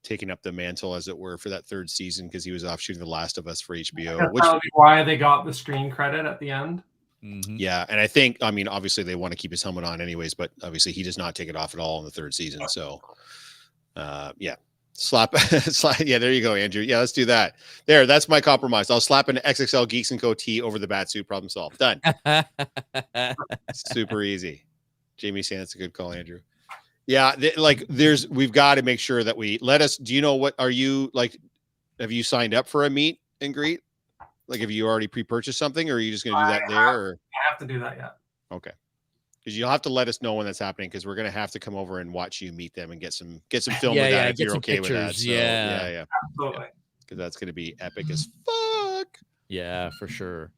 taking up the mantle, as it were, for that 3rd season, because he was off shooting The Last of Us for HBO. That's Which probably why they got the screen credit at the end. Mm-hmm. Yeah, and I think, I mean, obviously they want to keep his helmet on anyways, but obviously he does not take it off at all in the 3rd season. So, yeah, slap. Yeah, there you go, Andrew. Yeah, let's do that. There, that's my compromise. I'll slap an XXL Geeks & Co tee over the Batsuit. Problem solved. Done. Super easy. Jamie saying that's a good call, Andrew. Yeah, we've got to make sure that do you know what are you like? Have you signed up for a meet and greet? Like, have you already pre-purchased something, or are you just going to do that there? Or? I have to do that yet. Okay. Because you'll have to let us know when that's happening, because we're going to have to come over and watch you meet them and get some film of that if you're okay with that. So, yeah. Absolutely. Because that's going to be epic as fuck. Yeah, for sure.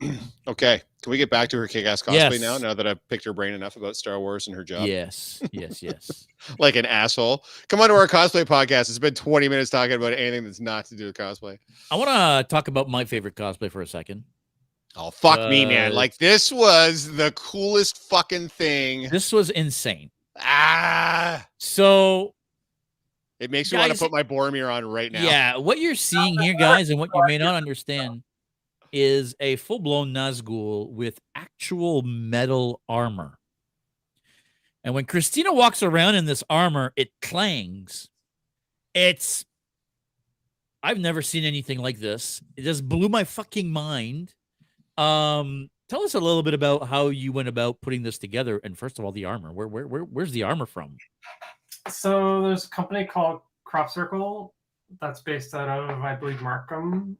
Okay, can we get back to her kick-ass cosplay Yes. now that I've picked her brain enough about Star Wars and her job? Yes. Yes. Like an asshole. Come on to our cosplay podcast. It's been 20 minutes talking about anything that's not to do with cosplay. I want to talk about my favorite cosplay for a second. Oh, fuck me, man. Like, this was the coolest fucking thing. This was insane. So it makes me want to guys, put my Boromir on right now. Yeah, what you're seeing here, guys, and what you may not understand is a full-blown Nazgul with actual metal armor. And when Christina walks around in this armor, it clangs. I've never seen anything like this. It just blew my fucking mind. Tell us a little bit about how you went about putting this together, and first of all, the armor. Where's the armor from? So there's a company called Crop Circle that's based out of, I believe, Markham,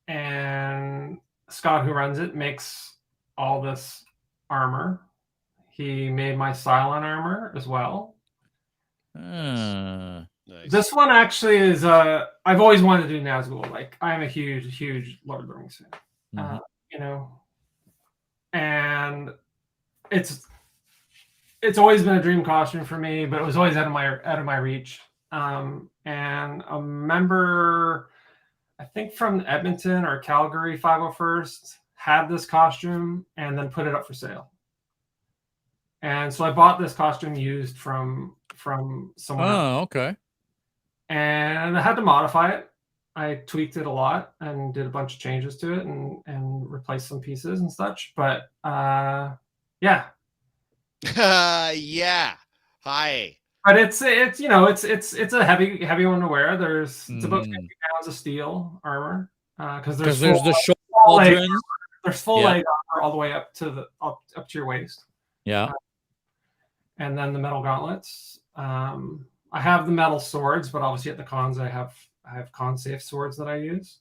and Scott, who runs it, makes all this armor. He made my Cylon armor as well. Nice. This one actually is I've always wanted to do Nazgul. Like, I'm a huge Lord of the Rings fan. You know, and it's always been a dream costume for me, but it was always out of my reach. And a member, I think from Edmonton or Calgary 501st, had this costume and then put it up for sale. And so I bought this costume used from someone else. Oh, okay. And I had to modify it. I tweaked it a lot and did a bunch of changes to it and replaced some pieces and such. But yeah. Yeah. Hi. But it's you know, it's a heavy one to wear. It's about 50 pounds of steel armor. Because there's the shoulder pauldrons. There's full leg armor all the way up to your waist. Yeah. And then the metal gauntlets. I have the metal swords, but obviously at the cons I have con safe swords that I use.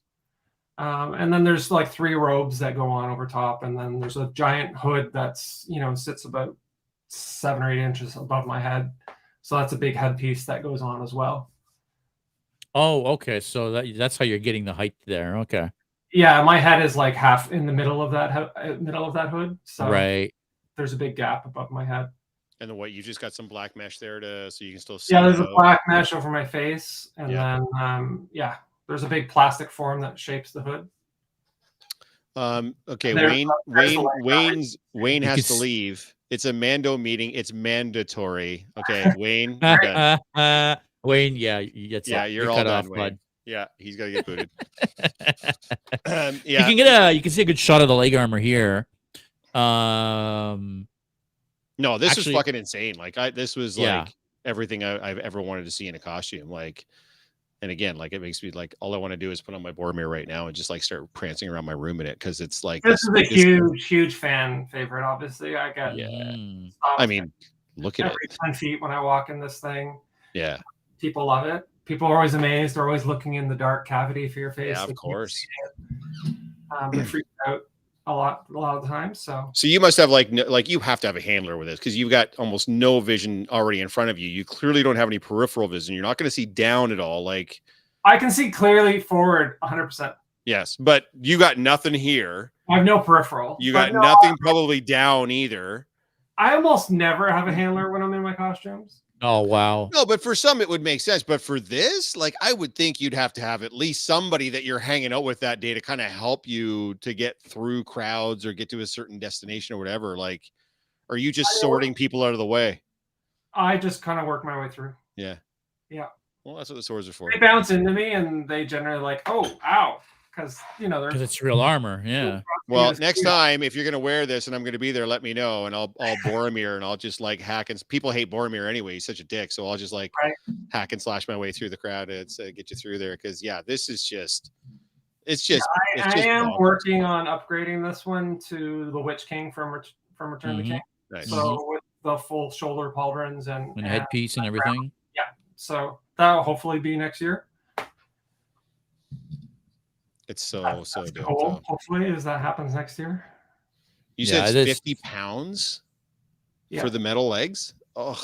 And then there's like 3 robes that go on over top, and then there's a giant hood that's, you know, sits about 7 or 8 inches above my head. So that's a big headpiece that goes on as well. Oh, okay. So that's how you're getting the height there. Okay. Yeah, my head is like half in the middle of that hood. So right. There's a big gap above my head. And then what? You just got some black mesh there so you can still see. Yeah, there's a black mesh over my face, and then there's a big plastic form that shapes the hood. Okay, Wayne has to leave. It's a Mando meeting. It's mandatory. Okay, Wayne. Wayne, you're all done, off, Wayne. bud. Yeah, he's got to get booted. You can see a good shot of the leg armor here. No, this was fucking insane. Like this was like everything I've ever wanted to see in a costume. Like, and again, like it makes me like all I want to do is put on my Boromir right now and just like start prancing around my room in it, because it's like this is a huge fan favorite. Obviously, I got I mean, look at every 10 feet when I walk in this thing. Yeah, people love it. People are always amazed. They're always looking in the dark cavity for your face. Yeah, of course. They freak out a lot of the time. So you must have like you have to have a handler with this, because you've got almost no vision already in front of you. You clearly don't have any peripheral vision. You're not going to see down at all. Like, I can see clearly forward 100%. Yes, but you got nothing here. I have no peripheral. You got nothing probably down either. I almost never have a handler when I'm in my costumes. Oh, wow. No, but for some it would make sense. But for this, like, I would think you'd have to have at least somebody that you're hanging out with that day to kind of help you to get through crowds or get to a certain destination or whatever. Like, are you just sorting people out of the way? I just kind of work my way through. Yeah. Yeah. Well, that's what the swords are for. They bounce into me and they generally like, oh, ow. Because, you know, because it's real armor. Yeah. Well, next time, if you're going to wear this and I'm going to be there, let me know, and I'll Boromir, and I'll just like hack and people hate Boromir anyway. He's such a dick. So I'll just like hack and slash my way through the crowd and get you through there. Cause this is just, I am working on upgrading this one to the Witch King from Return of the King. Nice. So with the full shoulder pauldrons and headpiece and everything. Yeah. So that'll hopefully be next year. It's so dope. Cool. Hopefully, as that happens next year. You said it's 50 pounds for the metal legs. Ugh.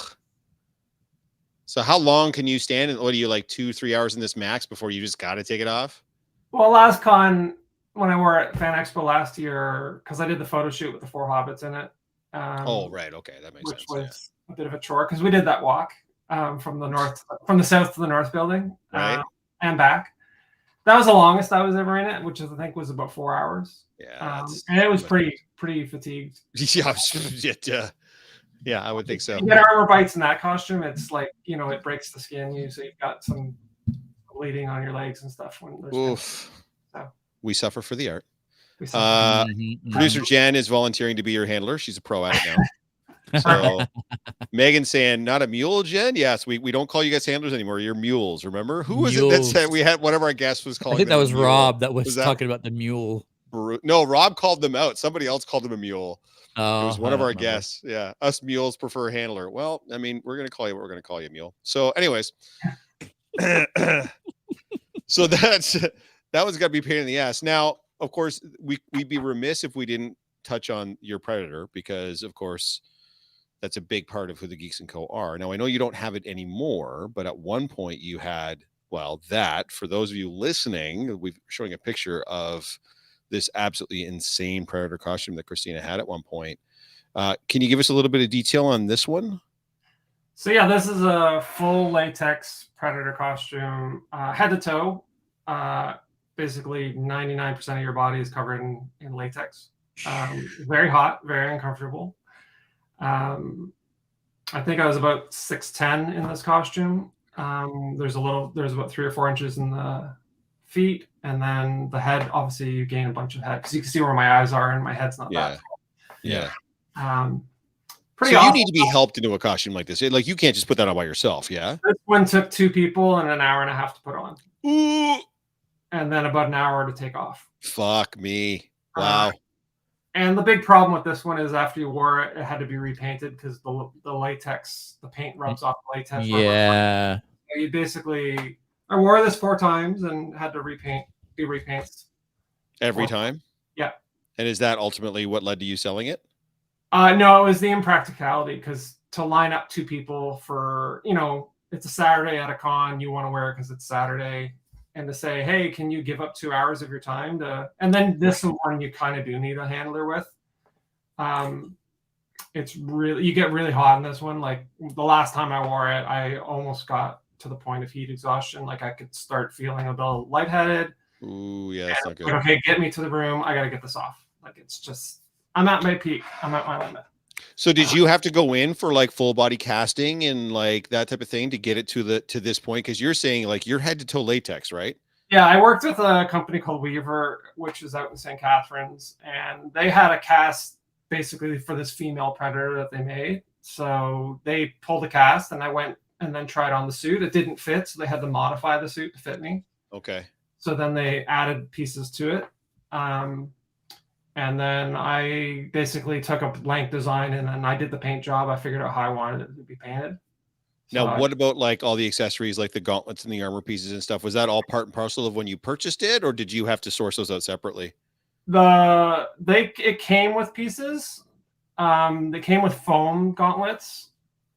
So how long can you stand? And what are you like 2-3 hours in this max before you just got to take it off? Well, last con, when I wore it at Fan Expo last year, because I did the photo shoot with the 4 hobbits in it. Oh, right. Okay, that makes Which sense. was a bit of a chore because we did that walk from the south to the north building, Right. And back. That was the longest I was ever in it, which I think was about 4 hours. Yeah, and it was pretty fatigued. Yeah, I would think so. You get armor bites in that costume, it's like, it breaks the skin. So you've got some bleeding on your legs and stuff. When there's Oof. So. We suffer for the art. Mm-hmm. Producer Jen is volunteering to be your handler. She's a pro at it now. So Megan's saying, not a mule, Jen? Yes, we don't call you guys handlers anymore. You're mules, remember? Who was it that said we had one of our guests was calling I think that was mule? Rob that was talking about the mule. No, Rob called them out. Somebody else called him a mule. Oh, it was one of our guests. Yeah. Us mules prefer handler. Well, I mean, we're going to call you what we're going to call you, mule. So anyways, so that was got to be a pain in the ass. Now, of course, we'd be remiss if we didn't touch on your Predator, because of course that's a big part of who the Geeks & Co. are. Now, I know you don't have it anymore, but at one point you had, that, for those of you listening, we're showing a picture of this absolutely insane Predator costume that Christina had at one point. Can you give us a little bit of detail on this one? So yeah, this is a full latex Predator costume, head to toe. Basically 99% of your body is covered in latex. Very hot, very uncomfortable. I think I was about 6'10" in this costume. There's about 3 or 4 inches in the feet, and then the head, obviously you gain a bunch of head because you can see where my eyes are and my head's not that tall. Yeah. Pretty so awful. You need to be helped into a costume like this. Like, you can't just put that on by yourself. Yeah. This one took 2 people and an hour and a half to put on. Ooh. And then about an hour to take off. Fuck me. Wow. And the big problem with this one is after you wore it, it had to be repainted because the latex, the paint rubs off the latex. Yeah. You basically, I wore this 4 times and had to do repaints. Every time? Yeah. And is that ultimately what led to you selling it? No, it was the impracticality, because to line up 2 people for, it's a Saturday at a con, you want to wear it because it's Saturday, and to say, hey, can you give up 2 hours of your time and then this one you kind of do need a handler with. It's really, you get really hot in this one. Like the last time I wore it, I almost got to the point of heat exhaustion. Like I could start feeling a little lightheaded. Ooh, yeah, that's not good. Like, okay, get me to the room. I got to get this off. Like, it's just, I'm at my peak. I'm at my limit. So did you have to go in for like full body casting and like that type of thing to get it to this point? Because you're saying like you're head to toe latex, right? Yeah, I worked with a company called Weaver, which is out in St. Catharines, and they had a cast basically for this female Predator that they made. So they pulled a cast, and I went and then tried on the suit. It didn't fit, so they had to modify the suit to fit me. Okay. So then they added pieces to it. And then I basically took a blank design and then I did the paint job. I figured out how I wanted it to be painted. So now, what about like all the accessories, like the gauntlets and the armor pieces and stuff? Was that all part and parcel of when you purchased it, or did you have to source those out separately? It came with pieces. They came with foam gauntlets,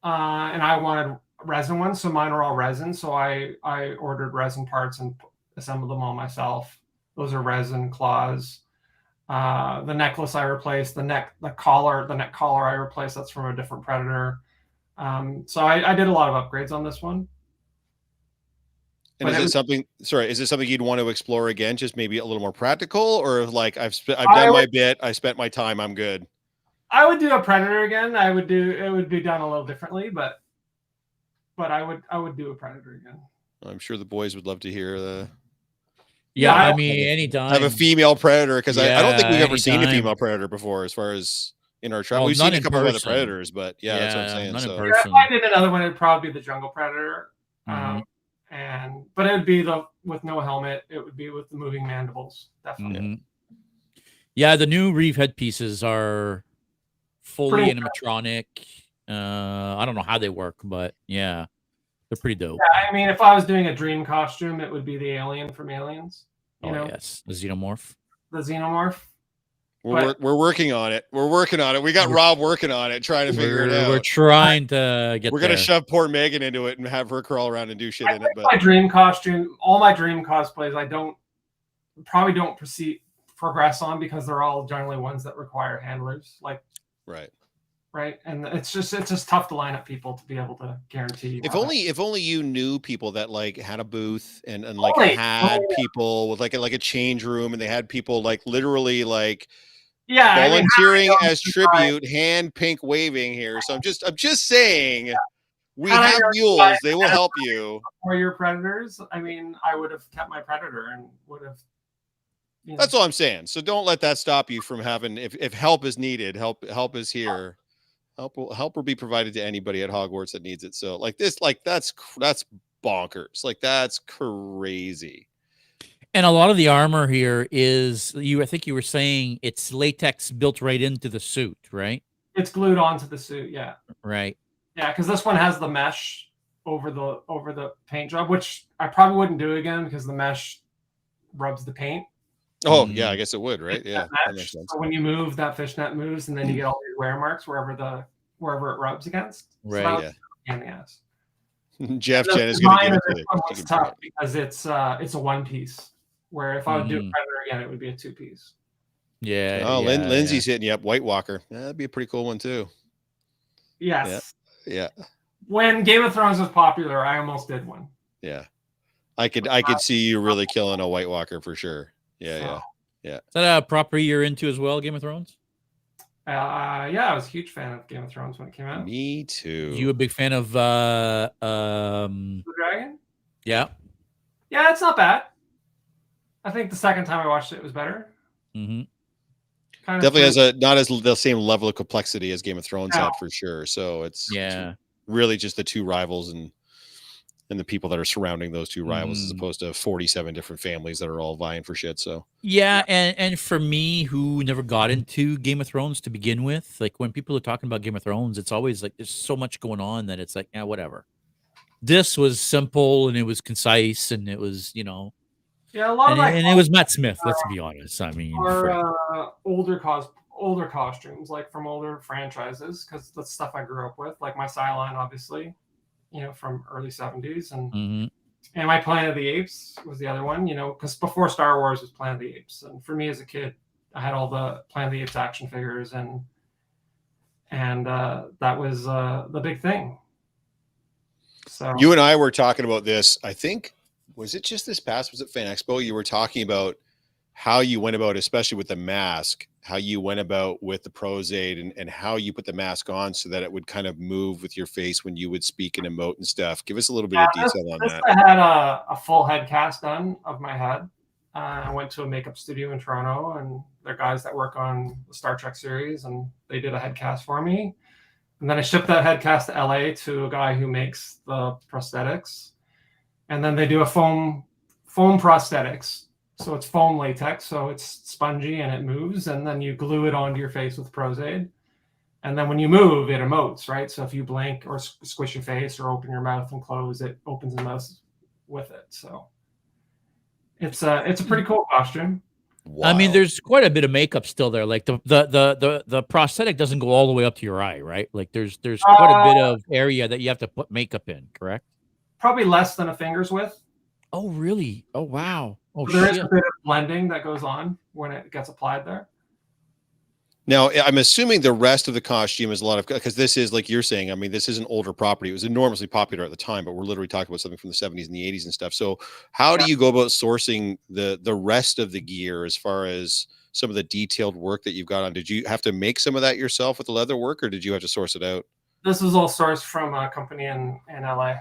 and I wanted resin ones, so mine are all resin. So I ordered resin parts and assembled them all myself. Those are resin claws. The necklace I replaced, the neck collar I replaced. That's from a different Predator. So I did a lot of upgrades on this one. And is it something you'd want to explore again, just maybe a little more practical, or like I've done my bit, I spent my time, I'm good? I would do a Predator again. It would be done a little differently, but I would do a Predator again. I'm sure the boys would love to hear the. Yeah, I mean, anytime. Have a female Predator, because I don't think we've ever seen a female Predator before, as far as in our travel. We've seen a couple of other Predators, but that's what I'm saying. If I did another one, it'd probably be the Jungle Predator. But it would be with no helmet. It would be with the moving mandibles, definitely. Mm-hmm. Yeah, the new Reeve headpieces are fully animatronic. I don't know how they work, but yeah, they're pretty dope. Yeah, I mean, if I was doing a dream costume, it would be the alien from Aliens. Yes, the xenomorph. The xenomorph. We're working on it. We got Rob working on it, trying to figure it out. We're trying to get. We're gonna shove poor Megan into it and have her crawl around and do shit in it. But my dream costume, all my dream cosplays, I probably don't progress on because they're all generally ones that require handlers, like Right. right, and it's just tough to line up people to be able to guarantee. If only you knew people that like had a booth and like Only. had people with like a change room, and they had people like literally like Yeah, I mean, volunteering as tribute, hand pink waving here. So I'm just saying, we Had I have known mules. They will help you. for your predators, I mean, I would have kept my predator and would have. You know, That's all I'm saying. So don't let that stop you from having, if help is needed, help is here. Help will be provided to anybody at Hogwarts that needs it. So like this, like that's bonkers. Like that's crazy. And a lot of the armor here is I think you were saying it's latex built right into the suit, right? it's glued onto the suit. Yeah. Right. Yeah, because this one has the mesh over the paint job, which I probably wouldn't do again because the mesh rubs the paint. Oh yeah, I guess it would, right? Yeah, that Mesh. makes sense. So when you move, that fishnet moves, and then you get all these wear marks wherever it rubs against. Right. So that was in the ass. Jeff The Jen is going to design give of it this to one you. was tough because it's a one piece. Where if I would do a Mhm. predator again, it would be a 2-piece. Yeah. Oh, yeah, Lindsay's hitting you up. White Walker. Yeah, that'd be a pretty cool one too. Yes. Yeah. When Game of Thrones was popular, I almost did one. Yeah. I could see you really killing a White Walker for sure. Yeah. Is that a property you're into as well, Game of Thrones? Yeah, I was a huge fan of Game of Thrones when it came out. Me too. You a big fan of The Dragon? yeah. Yeah, it's not bad. I think the second time I watched it was better. Mm-hmm. Kind of Definitely has not as the same level of complexity as Game of Thrones No. had for sure. So it's Yeah. really just the two rivals and the people that are surrounding those two rivals, as opposed to 47 different families that are all vying for shit. So Yeah, and for me, who never got into Game of Thrones to begin with, like when people are talking about Game of Thrones, it's always like there's so much going on that it's like, yeah, whatever. This was simple and it was concise and it was, Yeah, a lot of and it was Matt Smith. Let's be honest. I mean, frick. older costumes, like from older franchises, because that's stuff I grew up with, like my Cylon, obviously, from early 70s, and my Planet of the Apes was the other one, because before Star Wars was Planet of the Apes, and for me as a kid, I had all the Planet of the Apes action figures, and that was the big thing. So you and I were talking about this. I think, was it just this past? Was it Fan Expo? You were talking about how you went about, especially with the mask, how you went about with the Prosade and how you put the mask on so that it would kind of move with your face when you would speak and emote and stuff. Give us a little bit of detail on that. I had a full head cast done of my head. I went to a makeup studio in Toronto, and they're guys that work on the Star Trek series, and they did a head cast for me. And then I shipped that head cast to LA to a guy who makes the prosthetics. And then they do a foam prosthetics. So it's foam latex, so it's spongy and it moves, and then you glue it onto your face with Prosade. And then when you move, it emotes, right? So if you blink or squish your face or open your mouth and close, it opens and mouth with it. So it's a pretty cool costume. Wow. I mean, there's quite a bit of makeup still there. Like the prosthetic doesn't go all the way up to your eye, right? Like there's quite a bit of area that you have to put makeup in, correct? Probably less than a finger's width. Oh, really? Oh, wow. Oh, so there is a bit of blending that goes on when it gets applied there. Now, I'm assuming the rest of the costume is a lot of, because this is, like you're saying, I mean, this is an older property. It was enormously popular at the time, but we're literally talking about something from the 70s and the 80s and stuff. So how do you go about sourcing the rest of the gear as far as some of the detailed work that you've got on? Did you have to make some of that yourself with the leather work, or did you have to source it out? This was all sourced from a company in LA.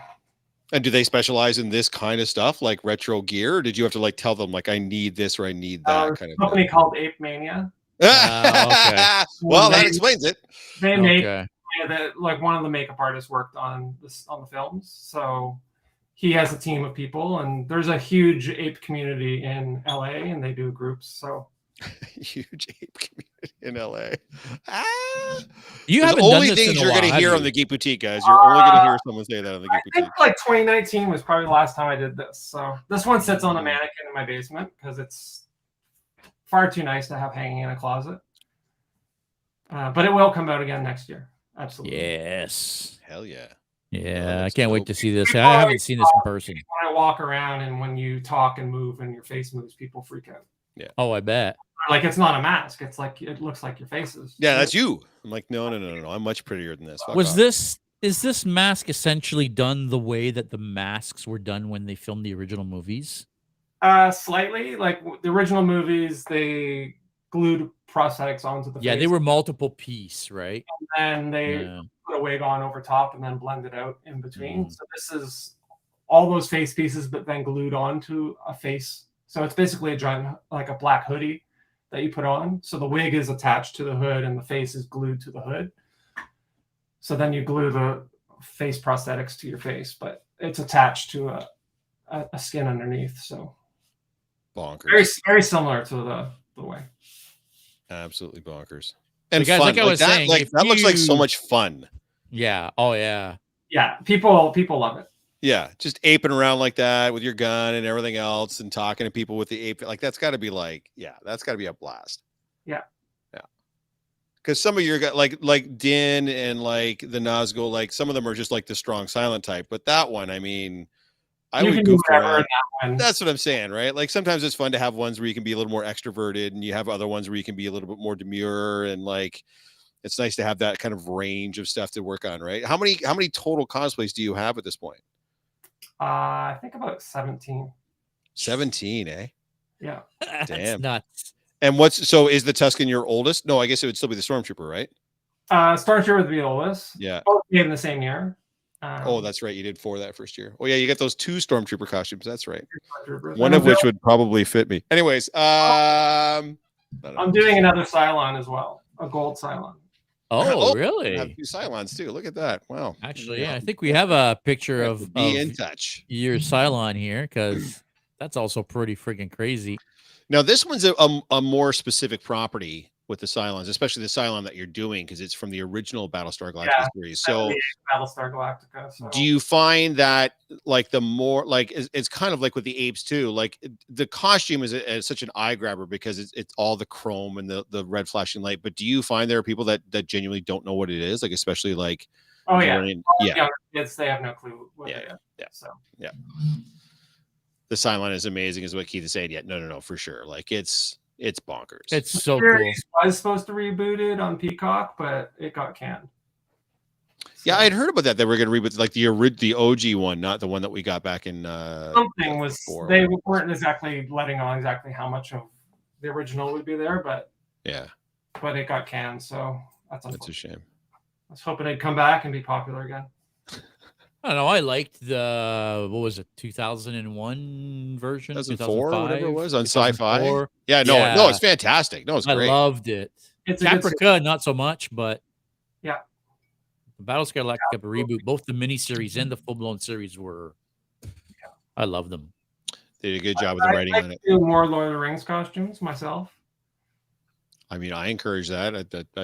And do they specialize in this kind of stuff, like retro gear? Or did you have to like tell them like, I need this or I need that kind of company thing? called Ape Mania. Okay. Well, that explains it. They make like one of the makeup artists worked on the films, so he has a team of people, and there's a huge ape community in LA, and they do groups. So huge ape community in LA. You There's haven't only done this things in a you're going to while, hear have on you? the Geek Boutique, guys. You're only going to hear someone say that on the Geek I Boutique. think like 2019 was probably the last time I did this. So this one sits on a mannequin in my basement because it's far too nice to have hanging in a closet. But it will come out again next year. Absolutely. Yes. Hell yeah. Yeah, I can't wait to see this. I haven't seen this in person. When I walk around and when you talk and move and your face moves, people freak out. Oh, I bet. Like it's not a mask. It's like it looks like your faces. Yeah, that's you. I'm like, no. I'm much prettier than this. Fuck off. Is this mask essentially done the way that the masks were done when they filmed the original movies? Slightly. Like the original movies, they glued prosthetics onto the face. Yeah, they were multiple piece, right? And they Yeah. put a wig on over top and then blended out in between. Mhm. So this is all those face pieces, but then glued onto a face. So it's basically a giant, like a black hoodie that you put on. So the wig is attached to the hood and the face is glued to the hood. So then you glue the face prosthetics to your face, but it's attached to a skin underneath. So bonkers. Very similar to the wig. Absolutely bonkers. And guys, fun. like I was saying, that looks like so much fun. Yeah. Oh yeah. Yeah. People love it. Yeah, just aping around like that with your gun and everything else, and talking to people with the ape. Like that's got to be that's got to be a blast. Yeah. Because some of your guys, like Din and like the Nazgul, like some of them are just like the strong silent type. But that one, I mean, I would goof around. That's what I'm saying, right? Like sometimes it's fun to have ones where you can be a little more extroverted, and you have other ones where you can be a little bit more demure, and like it's nice to have that kind of range of stuff to work on, right? How many total cosplays do you have at this point? I think about 17. 17, eh? Yeah. That's Damn. nuts. And is the Tusken your oldest? No, I guess it would still be the Stormtrooper, right? Stormtrooper would be the oldest. Yeah. Both came the same year. Oh, that's right. You did 4 that first year. Oh, yeah. You got those 2 Stormtrooper costumes. That's right. Stormtroopers. One of which would probably fit me. Anyways, I'm doing another Cylon as well, a gold Cylon. Oh, really? I have 2 Cylons too. Look at that. Wow. Actually, yeah, I think we have a picture of in touch. Your Cylon here, because that's also pretty freaking crazy. Now, this one's a more specific property with the Cylons, especially the Cylon that you're doing, because it's from the original Battlestar Galactica series. So, Battlestar Galactica. So. Do you find that like the more like it's kind of like with the apes too? Like the costume is such an eye grabber because it's all the chrome and the red flashing light. But do you find there are people that genuinely don't know what it is? Like especially like younger kids, they have no clue what it is. So yeah. The Cylon is amazing, is what Keith is saying. Yeah, no, for sure. Like it's bonkers. It's so cool. It was supposed to reboot it on Peacock, but it got canned. So, yeah, I had heard about that. They were going to reboot like the OG one, not the one that we got back in. Something was before. They weren't exactly letting on exactly how much of the original would be there, but it got canned. So that's a shame. I was hoping it'd come back and be popular again. I don't know. I liked the 2001 version, 2004, whatever it was on Sci-Fi. Yeah, no, it's fantastic. No, it's great. I loved it. It's Caprica, not so much, but yeah, the Battlestar Galactica reboot, both the miniseries and the full-blown series were. I love them. They did a good job with the writing on it. Do more Lord of the Rings costumes myself. I mean, I encourage that.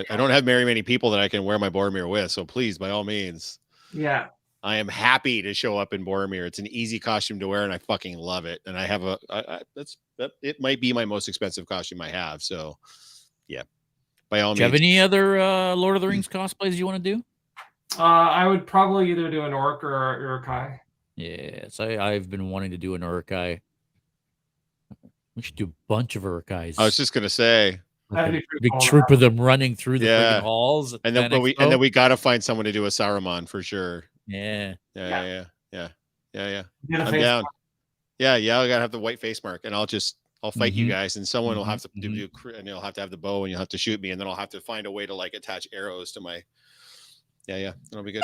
I don't have very many people that I can wear my Boromir with, so please, by all means. Yeah. I am happy to show up in Boromir. It's an easy costume to wear, and I fucking love it. And I have it might be my most expensive costume I have. So, yeah, by all means. Do you have any other Lord of the Rings cosplays you want to do? I would probably either do an orc or an Uruk-hai. Yes, I've been wanting to do an Uruk-hai. We should do a bunch of Uruk-hais. I was just gonna say. Like a big troop of them running through the friggin' halls. And then we got to find someone to do a Saruman for sure. Yeah. I'm down. Yeah. I gotta have the white face mark, and I'll fight you guys, and someone will have to do, and you'll have to have the bow, and you'll have to shoot me, and then I'll have to find a way to like attach arrows to my. Yeah, that'll be good.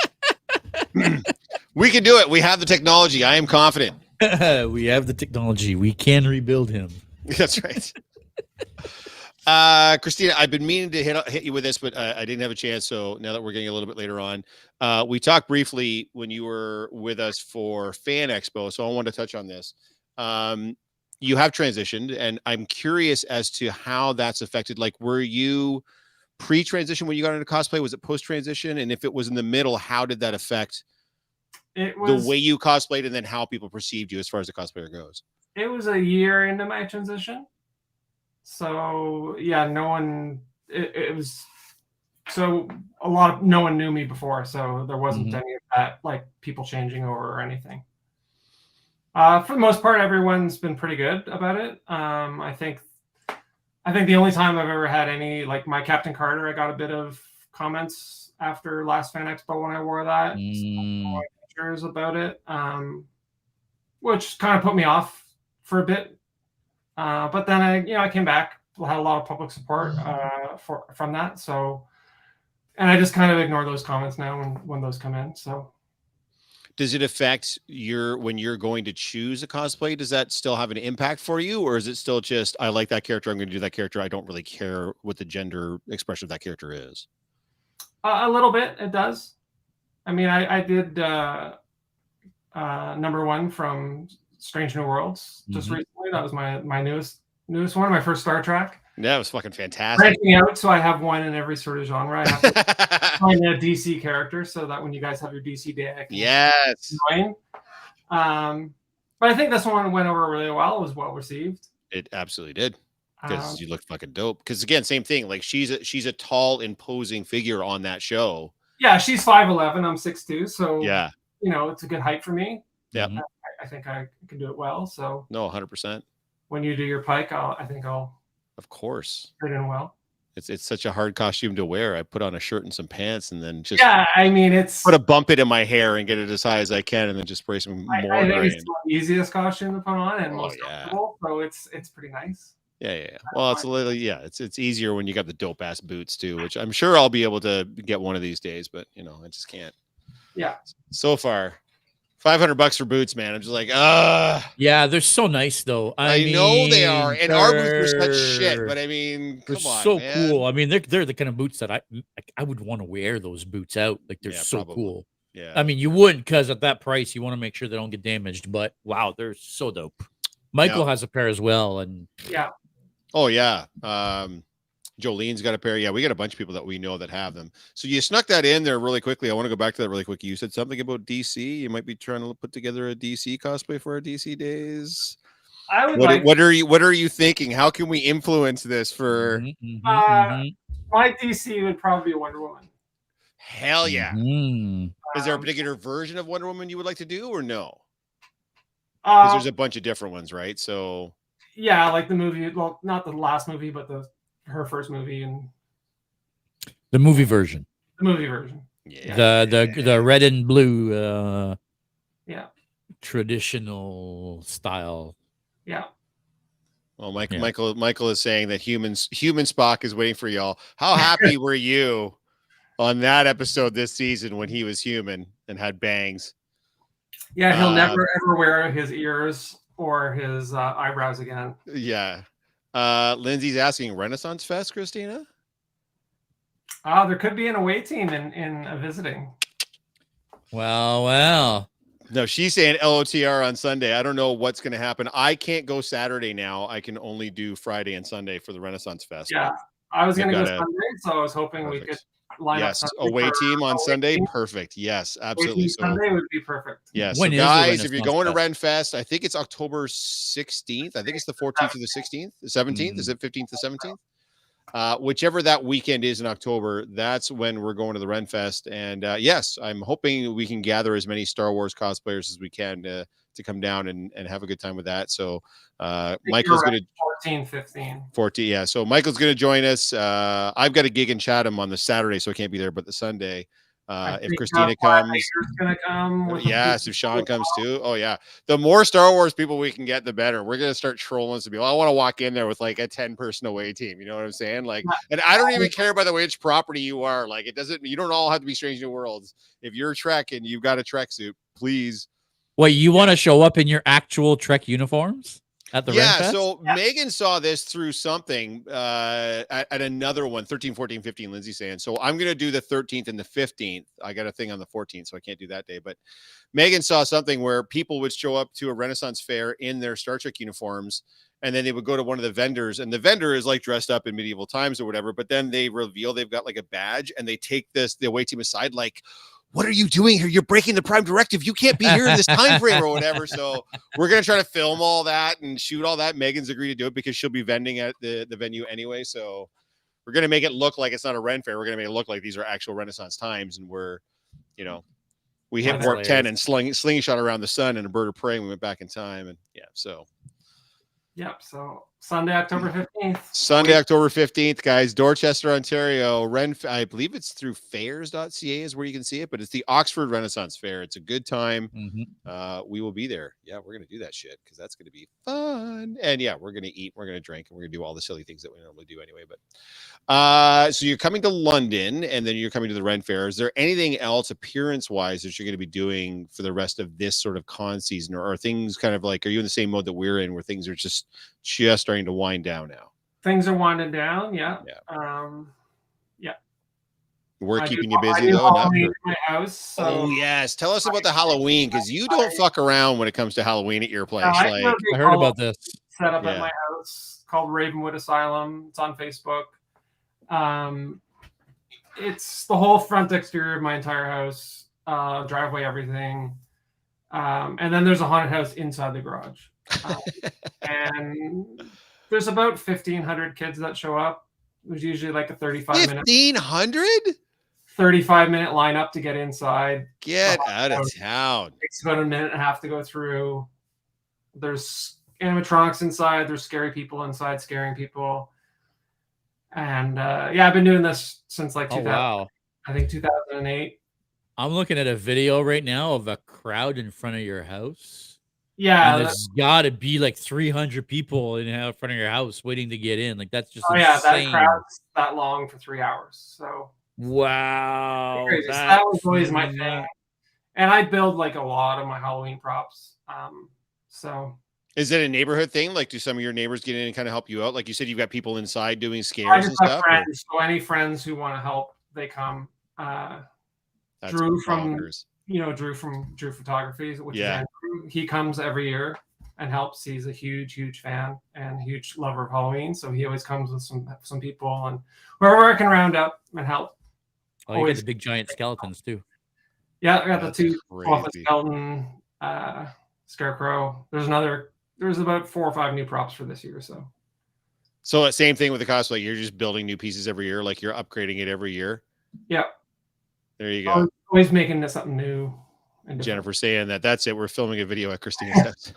We can do it. We have the technology. I am confident. We have the technology. We can rebuild him. That's right. Christina, I've been meaning to hit you with this, but I didn't have a chance. So now that we're getting a little bit later on, we talked briefly when you were with us for Fan Expo. So I want to touch on this. You have transitioned, and I'm curious as to how that's affected. Like, were you pre-transition when you got into cosplay? Was it post-transition? And if it was in the middle, how did that affect the way you cosplayed, and then how people perceived you as far as the cosplayer goes? It was a year into my transition. So yeah, no one knew me before, so there wasn't any of that, like people changing over or anything. For the most part, everyone's been pretty good about it. I think I think the only time I've ever had any, like my Captain Carter, I got a bit of comments after last Fan Expo when I wore that. Mm. Pictures about it, which kind of put me off for a bit. But then I came back, had a lot of public support from that. So, and I just kind of ignore those comments now when those come in. So, does it affect when you're going to choose a cosplay? Does that still have an impact for you, or is it still just, I like that character, I'm going to do that character, I don't really care what the gender expression of that character is? A little bit, it does. I mean, I did number 1 from Strange New Worlds just recently. That was my newest one, my first Star Trek. Yeah, it was fucking fantastic. Branching out, so I have one in every sort of genre. I have to find a DC character so that when you guys have your DC day, I can join. But I think this one went over really well. It was well received. It absolutely did, because you look fucking dope. Because again, same thing. Like she's a tall, imposing figure on that show. Yeah, she's 5'11". I'm 6'2", so yeah, it's a good height for me. Yeah, I think I can do it well. So no, 100%. When you do your Pike, I think I'll. Of course. Fit in well. It's such a hard costume to wear. I put on a shirt and some pants and then just I mean, it's put a bump it in my hair and get it as high as I can and then just spray some more. I think it's the easiest costume to put on and most comfortable, so it's pretty nice. Yeah. Well, it's a little it's easier when you got the dope ass boots too, which I'm sure I'll be able to get one of these days, but I just can't. Yeah. So far. $500 for boots, man. I'm just like, yeah, they're so nice though. I mean, know they are, and our boots are such shit. But I mean, they're so cool. I mean, they're the kind of boots that I would want to wear those boots out. Like they're so cool. Yeah. I mean, you wouldn't, because at that price, you want to make sure they don't get damaged. But wow, they're so dope. Michael has a pair as well, and oh yeah. Jolene's got a pair. Yeah, we got a bunch of people that we know that have them. So you snuck that in there really quickly. I want to go back to that really quick. You said something about DC. You might be trying to put together a DC cosplay for our DC days. I would what are you thinking? How can we influence this for my DC would probably be Wonder Woman. Hell yeah. Is there a particular version of Wonder Woman you would like to do or no? Because there's a bunch of different ones, right? So yeah, like the movie, well, not the last movie, but her first movie and the movie version. The movie version. Yeah. The red and blue traditional style. Yeah. Well, Michael is saying that human Spock is waiting for y'all. How happy were you on that episode this season when he was human and had bangs? Yeah, he'll never ever wear his ears or his eyebrows again. Yeah. Lindsay's asking, Renaissance Fest, Christina? There could be an away team in visiting. Well. No, she's saying LOTR on Sunday. I don't know what's going to happen. I can't go Saturday now. I can only do Friday and Sunday for the Renaissance Fest. Yeah, I was going to go Sunday, so I was hoping we could line up. Yes, away team on Sunday. Team. Perfect. Yes, absolutely. So Sunday would be perfect. Yeah, so guys, if you're going to Ren Fest, I think it's October 16th. I think it's the 14th to the 16th. The 17th? Is it 15th to 17th? Whichever that weekend is in October, that's when we're going to the Ren Fest. And yes, I'm hoping we can gather as many Star Wars cosplayers as we can to come down and have a good time with that. So Michael's going to 14. Yeah. So Michael's going to join us. I've got a gig in Chatham on the Saturday, so I can't be there, but the Sunday, if Christina comes, yes, if Sean comes too. Oh yeah. The more Star Wars people we can get, the better. We're going to start trolling some people. I want to walk in there with like a 10-person away team. You know what I'm saying? Like, and I don't even care by the way which property you are. Like you don't all have to be Strange New Worlds. If you're Trek and you've got a Trek suit, please. Wait, you want to show up in your actual Trek uniforms? At the Ren Fest? So Megan saw this through something at another one, 13, 14, 15, Lindsay saying. So I'm going to do the 13th and the 15th. I got a thing on the 14th, so I can't do that day. But Megan saw something where people would show up to a Renaissance fair in their Star Trek uniforms, and then they would go to one of the vendors, and the vendor is like dressed up in medieval times or whatever, but then they reveal they've got like a badge, and they take the away team aside like, what are you doing here? You're breaking the Prime Directive. You can't be here in this time frame or whatever. So we're going to try to film all that and shoot all that. Megan's agreed to do it because she'll be vending at the venue anyway. So we're going to make it look like it's not a Ren fair. We're going to make it look like these are actual Renaissance times. And we're, we hit warp 10 and slingshot around the sun and a bird of prey. And we went back in time. And yeah, so. Yep. So Sunday, October 15th. Sunday, October 15th, guys, Dorchester, Ontario. I believe it's through fairs.ca is where you can see it, but it's the Oxford Renaissance Fair. It's a good time. We will be there. Yeah, we're going to do that shit because that's going to be fun. And yeah, we're going to eat, we're going to drink, and we're going to do all the silly things that we normally do anyway. But so you're coming to London and then you're coming to the Ren Fair. Is there anything else appearance-wise that you're going to be doing for the rest of this sort of con season, or are things kind of like, are you in the same mode that we're in where things are just starting to wind down now? Things are winding down. Yeah. We're keeping you busy though. Halloween at my house. So oh yes, tell us about the Halloween, because you don't fuck around when it comes to Halloween at your place. I heard about this. Set up at my house called Ravenwood Asylum. It's on Facebook. It's the whole front exterior of my entire house, driveway, everything. And then there's a haunted house inside the garage. And there's about 1,500 kids that show up. There's usually like a 35-minute lineup to get inside. Get out of town. It takes about a minute and a half to go through. There's animatronics inside. There's scary people inside scaring people. And I've been doing this since like 2000. Wow. I think 2008. I'm looking at a video right now of a crowd in front of your house. Yeah, and there's got to be like 300 people in front of your house waiting to get in. Like that's just insane. That crowd's that long for 3 hours. So wow, that was always my thing. And I build like a lot of my Halloween props. So is it a neighborhood thing? Like, do some of your neighbors get in and kind of help you out? Like you said, you've got people inside doing scares and stuff. Friends, so any friends who want to help, they come. Drew from Photography, which is Andrew. He comes every year and helps. He's a huge fan and huge lover of Halloween, so he always comes with some people, and wherever I can round up and help. Oh, you got the big giant skeletons too. Yeah, I got the 2 skeleton, scarecrow. There's about 4 or 5 new props for this year. So same thing with the cosplay. You're just building new pieces every year, like you're upgrading it every year. Yeah. There you go. Always making this something new. Jennifer saying that's it. We're filming a video at Christina's house.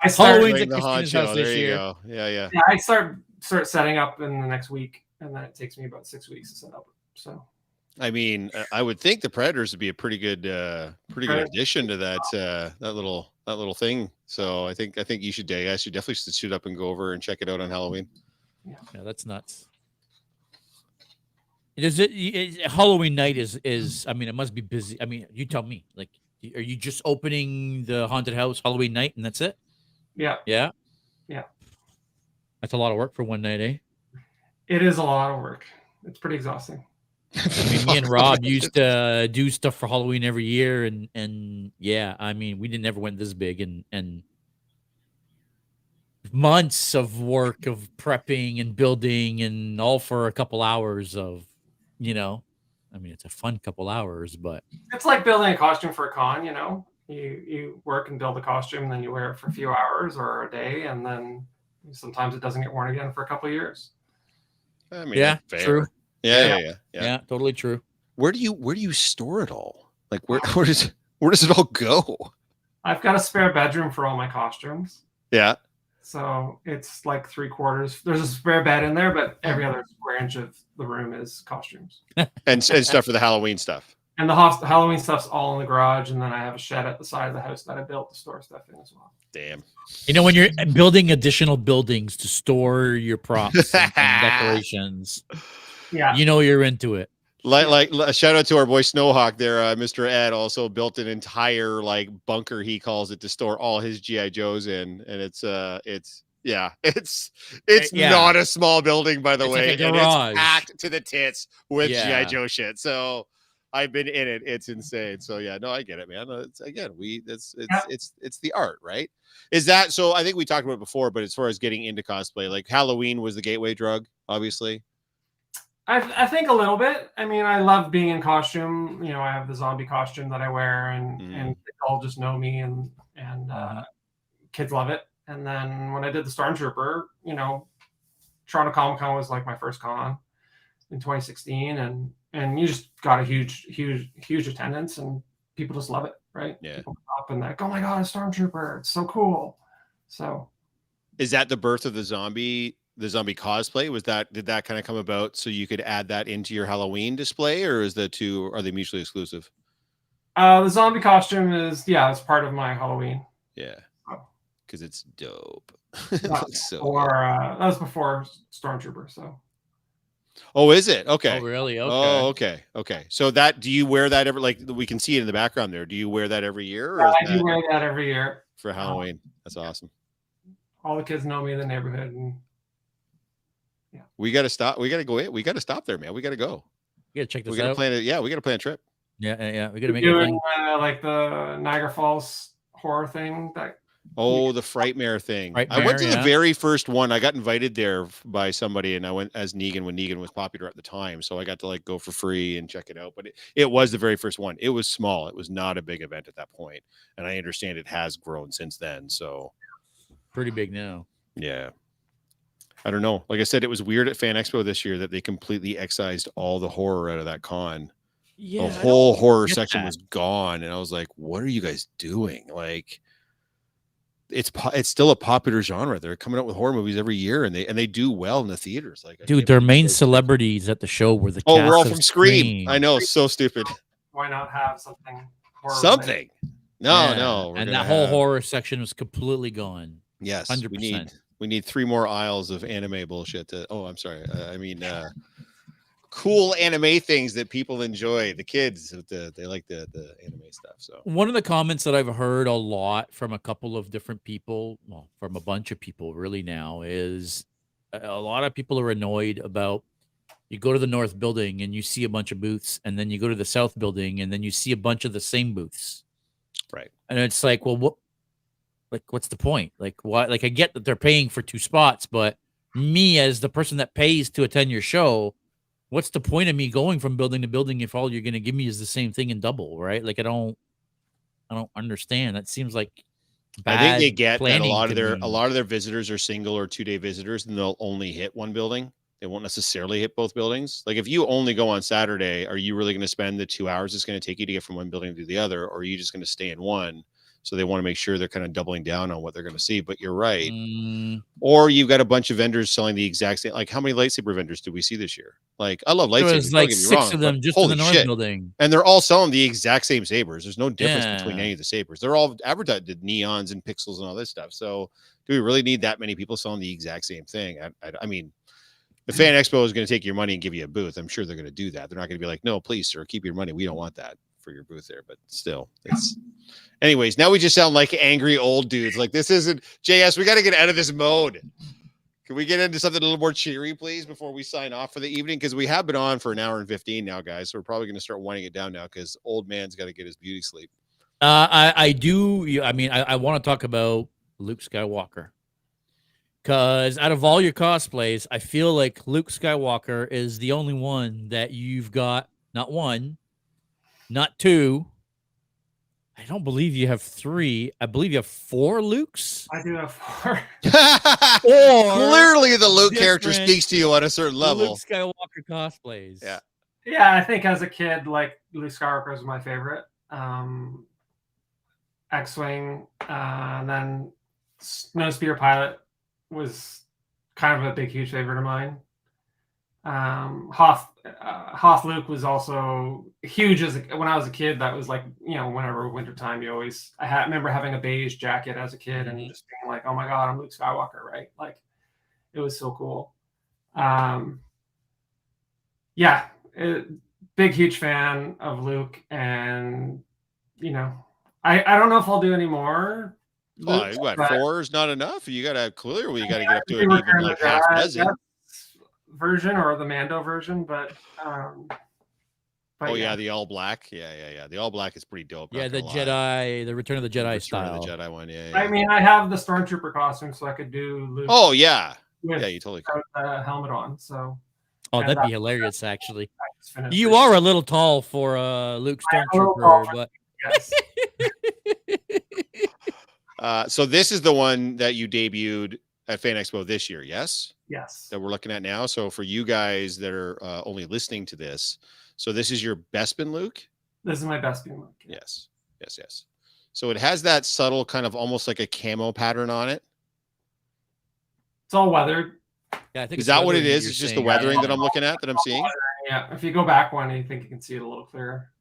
I started the honcho. There you go. Yeah. I start setting up in the next week, and then it takes me about 6 weeks to set up. So, I mean, I would think the Predators would be a pretty good addition to that little thing. So I think you should definitely shoot up and go over and check it out on Halloween. Yeah, that's nuts. Halloween night is I mean, it must be busy. I mean, you tell me, like, are you just opening the haunted house Halloween night and that's it? Yeah. That's a lot of work for one night, eh? It is a lot of work. It's pretty exhausting. I mean, me and Rob used to do stuff for Halloween every year, and yeah, I mean, we never went this big, and months of work of prepping and building, and all for a couple hours of, I mean, it's a fun couple hours, but it's like building a costume for a con. You work and build a costume, and then you wear it for a few hours or a day, and then sometimes it doesn't get worn again for a couple of years. I mean, yeah, true. Yeah, totally true. Where do you store it all? Like where does it all go? I've got a spare bedroom for all my costumes. Yeah. So it's like 3/4. There's a spare bed in there, but every other square inch of the room is costumes. and stuff for the Halloween stuff. And the Halloween stuff's all in the garage, and then I have a shed at the side of the house that I built to store stuff in as well. Damn. When you're building additional buildings to store your props and decorations, you're into it. Like a shout out to our boy Snowhawk there, Mr. Ed also built an entire bunker, he calls it, to store all his GI Joes in, and it's not a small building, by the way, like a and garage. It's packed to the tits with GI Joe shit. So I've been in it; it's insane. So yeah, no, I get it, man. It's it's the art, right? Is that so? I think we talked about it before, but as far as getting into cosplay, like Halloween was the gateway drug, obviously. I think a little bit. I mean, I love being in costume. I have the zombie costume that I wear, and they all just know me, and kids love it. And then when I did the Stormtrooper, Toronto Comic Con was like my first con in 2016, and you just got a huge attendance, and people just love it, right? Yeah. People come up and like, oh my god, a Stormtrooper, it's so cool. So Is that the birth of the zombie cosplay? Did that kind of come about so you could add that into your Halloween display, or are they mutually exclusive? The zombie costume it's part of my Halloween. Yeah, Oh. because it's dope. It looks so good. That was before Stormtrooper. So. Oh, is it? Okay. Oh, really? Okay. Oh, okay. Okay. So do you wear that every, like we can see it in the background there? Do you wear that every year? Or I do wear that every year for Halloween. That's awesome. All the kids know me in the neighborhood, and we got to stop. We got to go in. We got to stop there, man. We got to go. We got to check this we got to out. plan it. Yeah, we got to plan a trip. Yeah. We got to make it a thing. Like the Niagara Falls horror thing. The Frightmare thing. I went to the very first one. I got invited there by somebody, and I went as Negan when Negan was popular at the time. So I got to go for free and check it out. But it was the very first one. It was small. It was not a big event at that point. And I understand it has grown since then. So pretty big now. Yeah. I don't know. Like I said, it was weird at Fan Expo this year that they completely excised all the horror out of that con. Yeah, the whole horror section was gone. And I was like, what are you guys doing? Like, it's still a popular genre. They're coming out with horror movies every year, and they do well in the theaters. Like, dude, their main celebrities at the show were the we're all from Scream. I know, so stupid. Why not have something? Something. No. And that whole horror section was completely gone. Yes, 100%. We need 3 more aisles of anime bullshit. I'm sorry. Cool anime things that people enjoy. The kids, they like the anime stuff. So one of the comments that I've heard a lot from a couple of different people, well, from a bunch of people really now, is a lot of people are annoyed about you go to the north building and you see a bunch of booths, and then you go to the south building and then you see a bunch of the same booths. Right. And it's like, well, what's the point? Like, why? Like, I get that they're paying for 2 spots, but me as the person that pays to attend your show, what's the point of me going from building to building if all you're going to give me is the same thing in double, right? Like, I don't understand. That seems like bad. I think they get that a lot of their visitors are single or 2-day visitors, and they'll only hit one building. They won't necessarily hit both buildings. Like, if you only go on Saturday, are you really going to spend the 2 hours it's going to take you to get from one building to the other, or are you just going to stay in one? So they want to make sure they're kind of doubling down on what they're going to see. But you're right. Or you've got a bunch of vendors selling the exact same. Like, how many lightsaber vendors did we see this year? Like, I love lightsabers. There's like 6 of them just in the north building. And they're all selling the exact same sabers. There's no difference between any of the sabers. They're all advertised with neons and pixels and all this stuff. So do we really need that many people selling the exact same thing? I mean, the Fan Expo is going to take your money and give you a booth. I'm sure they're going to do that. They're not going to be like, no, please, sir, keep your money. We don't want that for your booth there. But still, it's... Anyways, now we just sound like angry old dudes. Like, this isn't... JS, we got to get out of this mode. Can we get into something a little more cheery, please, before we sign off for the evening? Because we have been on for 1 hour and 15 now, guys. So we're probably going to start winding it down now because old man's got to get his beauty sleep. I want to talk about Luke Skywalker. Because out of all your cosplays, I feel like Luke Skywalker is the only one that you've got not 1, not 2. I don't believe you have 3. I believe you have 4 Lukes. I do have 4. Clearly, the Luke character speaks to you on a certain level. Luke Skywalker cosplays. Yeah. Yeah, I think as a kid, like, Luke Skywalker was my favorite. X-Wing, and then Snowspeeder Pilot was kind of a big, huge favorite of mine. Hoth Luke was also huge when I was a kid. That was like, whenever wintertime, I remember having a beige jacket as a kid and just being like, oh my God, I'm Luke Skywalker, right? Like, it was so cool. Big, huge fan of Luke. And, I don't know if I'll do any more. Well, what, 4 is not enough? You got to clearly, you got to get up to an even like half dozen. Version or the Mando version, but the all black. Yeah. The all black is pretty dope. Yeah, the Jedi, the Return of the Jedi style. The Jedi one, yeah. I mean, I have the Stormtrooper costume, so I could do Luke. Oh, yeah. You totally could. Helmet on, so. Oh, that'd be hilarious, actually. You are a little tall for Luke Stormtrooper, but... Yes. So this is the one that you debuted at Fan Expo this year, yes? Yes. That we're looking at now. So for you guys that are only listening to this, so this is your Bespin Luke? This is my Bespin Luke. Yes. So it has that subtle kind of almost like a camo pattern on it. It's all weathered. Yeah, I think Is it's that what it weathering is? you're It's just the saying. weathering Yeah. that I'm looking at, that I'm seeing? Yeah, if you go back one, you think you can see it a little clearer.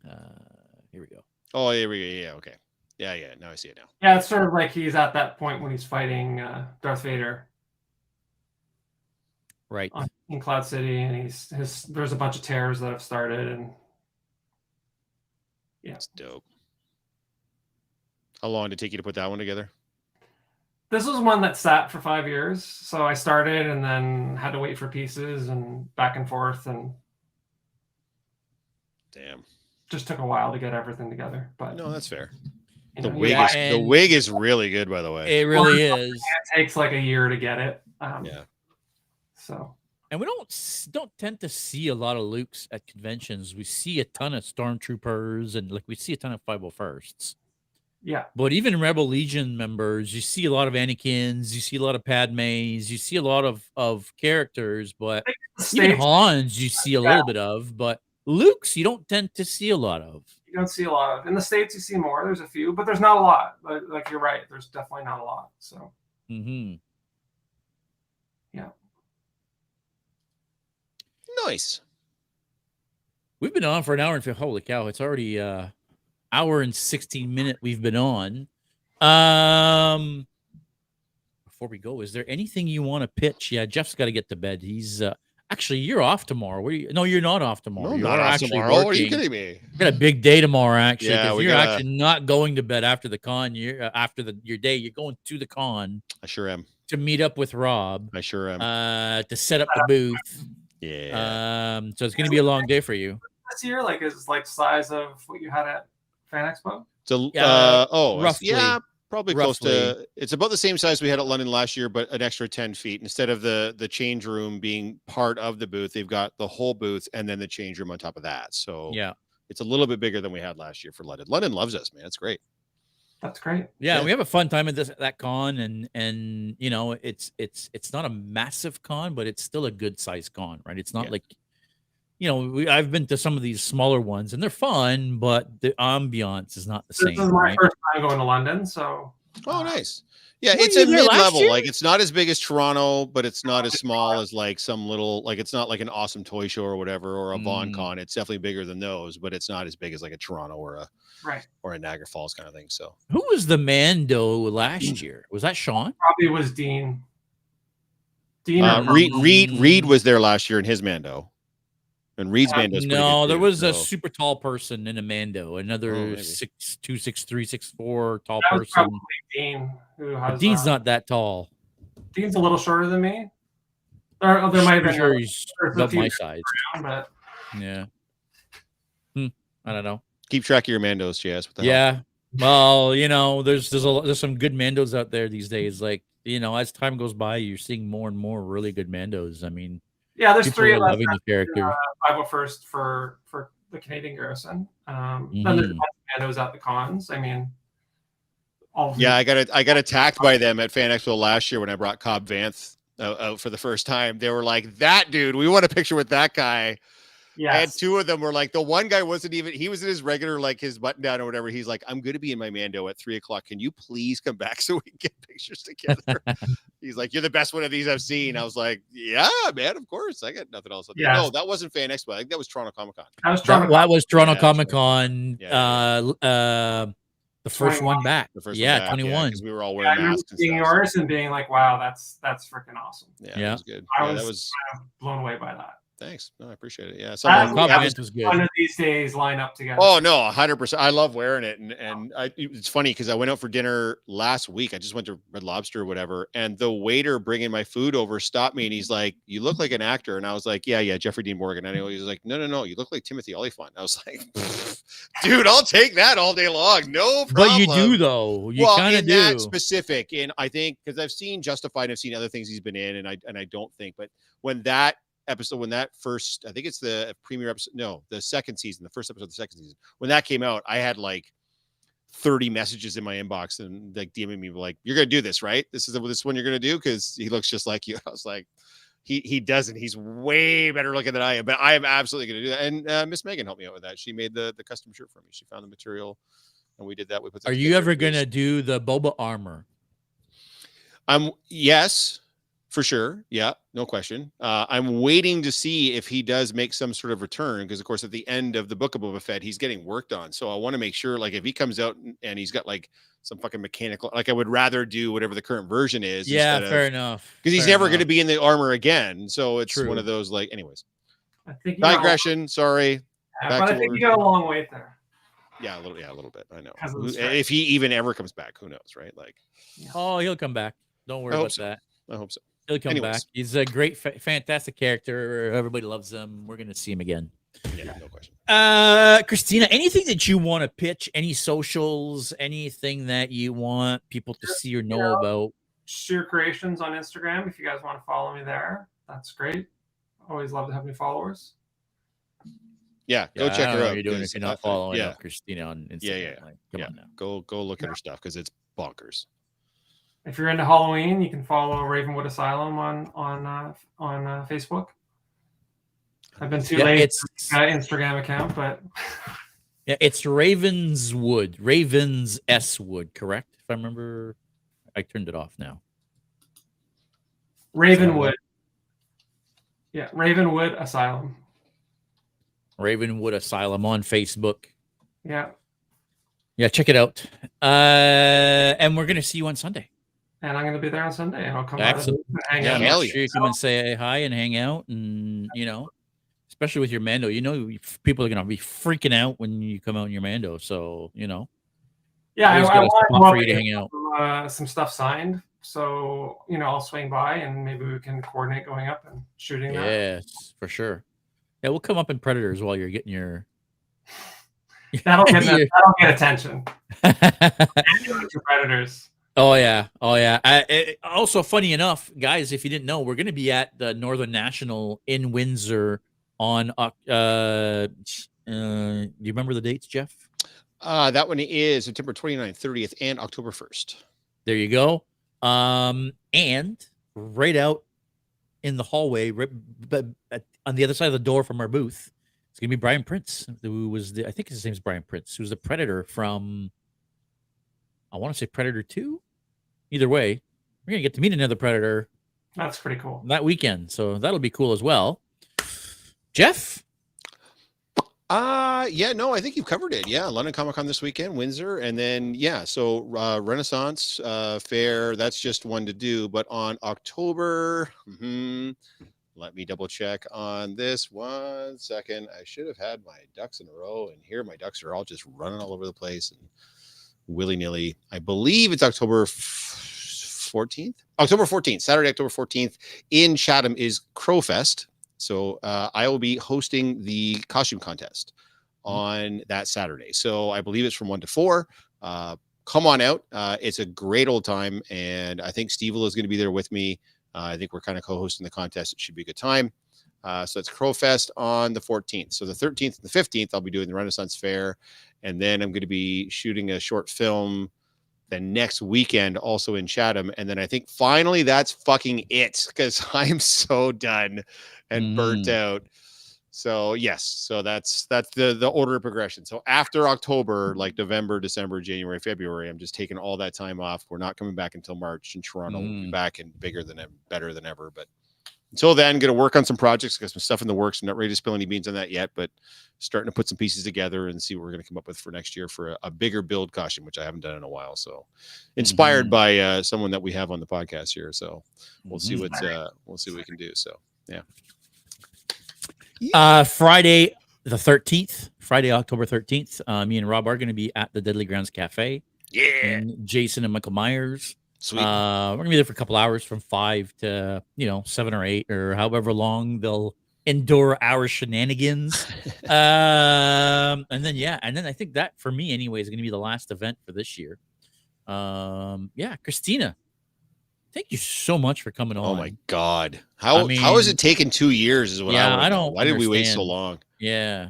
Here we go. Oh, here we go. Yeah, okay. Yeah. Now I see it now. Yeah, it's sort of like he's at that point when he's fighting Darth Vader Right. in Cloud City, and there's a bunch of tears that have started, and yeah, It's dope. How long did it take you to put that one together? This was one that sat for 5 years. So I started and then had to wait for pieces and back and forth, and Damn. just took a while to get everything together. But No, that's fair. you know, The wig is really good, by the way. It really is. It takes like a year to get it. Yeah. So. And we don't tend to see a lot of Lukes at conventions. We see a ton of stormtroopers and like we see a ton of 501sts. Yeah. But even Rebel Legion members, you see a lot of Anakins, you see a lot of Padmes, you see a lot of characters, but even Hans you see a little bit of, but Luke's you don't tend to see a lot of. You don't see a lot of. In the States you see more. There's a few, but there's not a lot. Like you're right. There's definitely not a lot. So yeah. Nice. We've been on for an hour and holy cow, it's already hour and 16 minute we've been on. Before we go, is there anything you want to pitch? Yeah, Jeff's got to get to bed. He's actually you're off tomorrow. No, you're not off tomorrow. No, you're not off tomorrow. What are you kidding me? You got a big day tomorrow, actually. Yeah, you're actually not going to bed after the con. You're after your day. You're going to the con. I sure am. To meet up with Rob. I sure am. To set up the booth. Yeah. So it's going to be a long day for you. This year, like, is like size of what you had at Fan Expo? So, roughly. Yeah, probably close to. It's about the same size we had at London last year, but an extra 10 feet. Instead of the change room being part of the booth, they've got the whole booth and then the change room on top of that. So yeah, it's a little bit bigger than we had last year for London. London loves us, man. It's great. That's great. Yeah, we have a fun time at that con, and you know, it's not a massive con, but it's still a good size con, right? It's not like, you know, I've been to some of these smaller ones, and they're fun, but the ambiance is not the same. This is my first time going to London, so. Oh, nice. Yeah, it's a mid-level. Like, it's not as big as Toronto, but it's not as small as like some little, like, it's not like an awesome toy show or whatever, or a Vaughn Con. It's definitely bigger than those, but it's not as big as like a Toronto or a Niagara Falls kind of thing. So who was the Mando last year? Was that Sean? Probably was Dean. Reed was there last year in his Mando. And Reed's Mando. No, there was a super tall person in a Mando. Another 6'2", 6'3", 6'4" tall person. Probably Dean. Dean's not that tall. Dean's a little shorter than me. There might have been. Sure, he's about my size. But yeah. I don't know. Keep track of your Mandos, Jazz. Yeah. Well, you know, there's some good Mandos out there these days. Like, you know, as time goes by, you're seeing more and more really good Mandos. I mean, yeah, there's three of us. Loving the character. 501st for the Canadian Garrison. Then there's a bunch of Mandos at the cons. I mean, I got attacked by them at Fan Expo last year when I brought Cobb Vanth out for the first time. They were like, "That dude, we want a picture with that guy." Yes. I had two of them were like, the one guy wasn't even, he was in his regular, like his button down or whatever. He's like, "I'm going to be in my Mando at 3:00. Can you please come back so we can get pictures together?" He's like, "You're the best one of these I've seen." I was like, "Yeah, man, of course. I got nothing else." Yeah. No, that wasn't Fan Expo. I think that was Toronto Comic Con. That was Toronto Comic Con. The first 21. One back. The first 21. Because we were all wearing masks. Seeing yours and being like, "Wow, that's freaking awesome." Yeah, that was good. I was kind of blown away by that. Thanks. No, I appreciate it. Yeah. Was good. One of these days line up together. Oh no, 100%. I love wearing it. And it's funny because I went out for dinner last week. I just went to Red Lobster or whatever. And the waiter bringing my food over stopped me and he's like, "You look like an actor." And I was like, yeah, Jeffrey Dean Morgan. And he was like, no, you look like Timothy Olyphant. I was like, dude, I'll take that all day long. No problem. But you do though. You kind of do. That specific. And I think because I've seen Justified, I've seen other things he's been in, and I don't think, but when that first, I think it's the premiere episode, no, the second season, the first episode of the second season, when that came out, I had like 30 messages in my inbox and like DMing me like, "You're gonna do this, right? This is this one you're gonna do because he looks just like you." I was like, he doesn't. He's way better looking than I am, but I am absolutely gonna do that. And Miss Megan helped me out with that. She made the custom shirt for me. She found the material and we did that. We put. Are you ever gonna do the Boba armor? Yes, for sure. Yeah, no question. I'm waiting to see if he does make some sort of return because, of course, at the end of the Book of Boba Fett, he's getting worked on. So I want to make sure, like, if he comes out and he's got like some fucking mechanical, like, I would rather do whatever the current version is Yeah, instead fair of enough. because he's Fair never going to enough. be in the armor again. So it's one True. of those, like, anyways. I think you got a- Digression. Sorry. yeah, Back but to I think what you got a long wait there. Yeah, a little bit. I know. 'Cause of the strike. If he even ever comes back, who knows, right? Like, Oh, he'll come back. Don't worry I hope about so. that. I hope so. He'll come Anyways. back. He's a great, fantastic character. Everybody loves him. We're gonna see him again. Yeah, no question. Christina, anything that you want to pitch? Any socials? Anything that you want people to see or know about? Sheer Creations on Instagram. If you guys want to follow me there, that's great. Always love to have new followers. Yeah, go I check don't her know out. what you're doing if you're not following yeah. up Christina on Instagram. Yeah. Like, come on now. Go look at her stuff because it's bonkers. If you're into Halloween, you can follow Ravenwood Asylum on Facebook. I've been too late It's to get an Instagram account, but yeah, it's Ravenswood, Ravens S Wood, correct? If I remember, I turned it off now. Ravenwood. Yeah, Ravenwood Asylum. Ravenwood Asylum on Facebook. Yeah. Yeah, check it out. And we're gonna see you on Sunday. And I'm gonna be there on Sunday, and I'll come Excellent. by and hang Yeah, out. hell make sure you come and say hi and hang out, and especially with your Mando. People are gonna be freaking out when you come out in your Mando. So Yeah, always I got a want spot for you to hang out. some stuff signed, so I'll swing by and maybe we can coordinate going up and shooting that. Yes, for sure. Yeah, we'll come up in Predators while you're getting your. That'll get attention. Predators. Oh yeah. Also, funny enough, guys, if you didn't know, we're going to be at the Northern National in Windsor on. Do you remember the dates, Jeff? That one is September 29th, 30th, and October 1st. There you go. And right out in the hallway, on the other side of the door from our booth, it's gonna be Brian Prince, who was I think his name's Brian Prince, who's the Predator from. I want to say Predator 2. Either way, we're gonna get to meet another Predator. That's pretty cool. That weekend, so that'll be cool as well. Jeff. Yeah, no, I think you've covered it. Yeah, London Comic Con this weekend, Windsor, and then so Renaissance Fair. That's just one to do. But on October, let me double check on this 1 second. I should have had my ducks in a row, and here my ducks are all just running all over the place and willy-nilly. I believe it's October 14th. October 14th, Saturday, October 14th in Chatham is Crowfest. So I will be hosting the costume contest on that Saturday. So I believe it's from 1 to 4. Come on out. It's a great old time. And I think Steve is going to be there with me. I think we're kind of co-hosting the contest. It should be a good time. So it's Crowfest on the 14th. So the 13th and the 15th, I'll be doing the Renaissance Fair. And then I'm going to be shooting a short film the next weekend also in Chatham. And then I think finally that's fucking it because I'm so done and burnt out. So yes, so that's the order of progression. So after October, like November, December, January, February, I'm just taking all that time off. We're not coming back until March in Toronto. We'll be back and better than ever. But until then, going to work on some projects, got some stuff in the works. I'm not ready to spill any beans on that yet, but starting to put some pieces together and see what we're going to come up with for next year for a bigger build costume, which I haven't done in a while. So inspired by someone that we have on the podcast here. So we'll see what we can do. So yeah. Friday the 13th, Friday, October 13th. Me and Rob are going to be at the Deadly Grounds Cafe. Yeah. And Jason and Michael Myers. Sweet. We're going to be there for a couple hours from 5 to, 7 or 8 or however long they'll endure our shenanigans. And then I think that for me anyway is going to be the last event for this year. Christina, thank you so much for coming on. Oh my God. How has it taken 2 years is what I don't. Why did we wait so long? Yeah.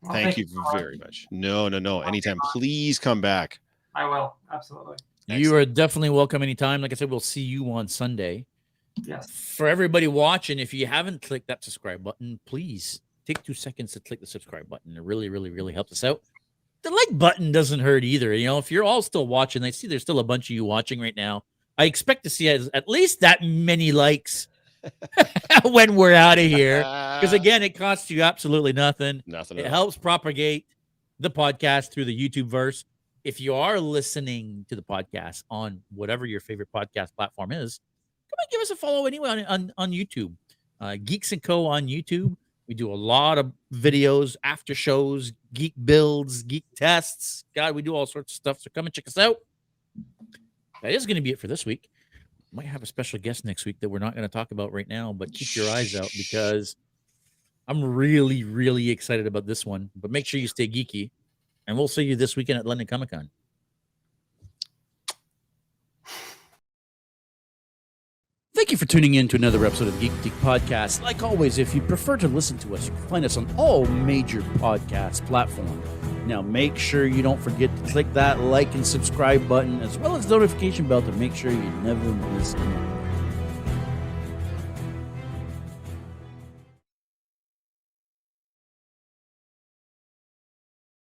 Well, thank you very much. No. Anytime. Please come back. I will. Absolutely. You are definitely welcome anytime. Like I said, we'll see you on Sunday. Yes. For everybody watching, if you haven't clicked that subscribe button, please take 2 seconds to click the subscribe button. It really, really, really helps us out. The like button doesn't hurt either. If you're all still watching, I see there's still a bunch of you watching right now. I expect to see at least that many likes when we're out of here. Because again, it costs you absolutely nothing. Nothing. It helps propagate the podcast through the YouTube verse. If you are listening to the podcast on whatever your favorite podcast platform is, come and give us a follow anyway on YouTube. Geeks and Co. on YouTube. We do a lot of videos, after shows, geek builds, geek tests. God, we do all sorts of stuff. So come and check us out. That is going to be it for this week. Might have a special guest next week that we're not going to talk about right now, but keep your eyes out because I'm really, really excited about this one. But make sure you stay geeky, and we'll see you this weekend at London Comic Con. Thank you for tuning in to another episode of the Geek Boutique Podcast. Like always, if you prefer to listen to us, you can find us on all major podcast platforms. Now, make sure you don't forget to click that like and subscribe button, as well as the notification bell to make sure you never miss anything.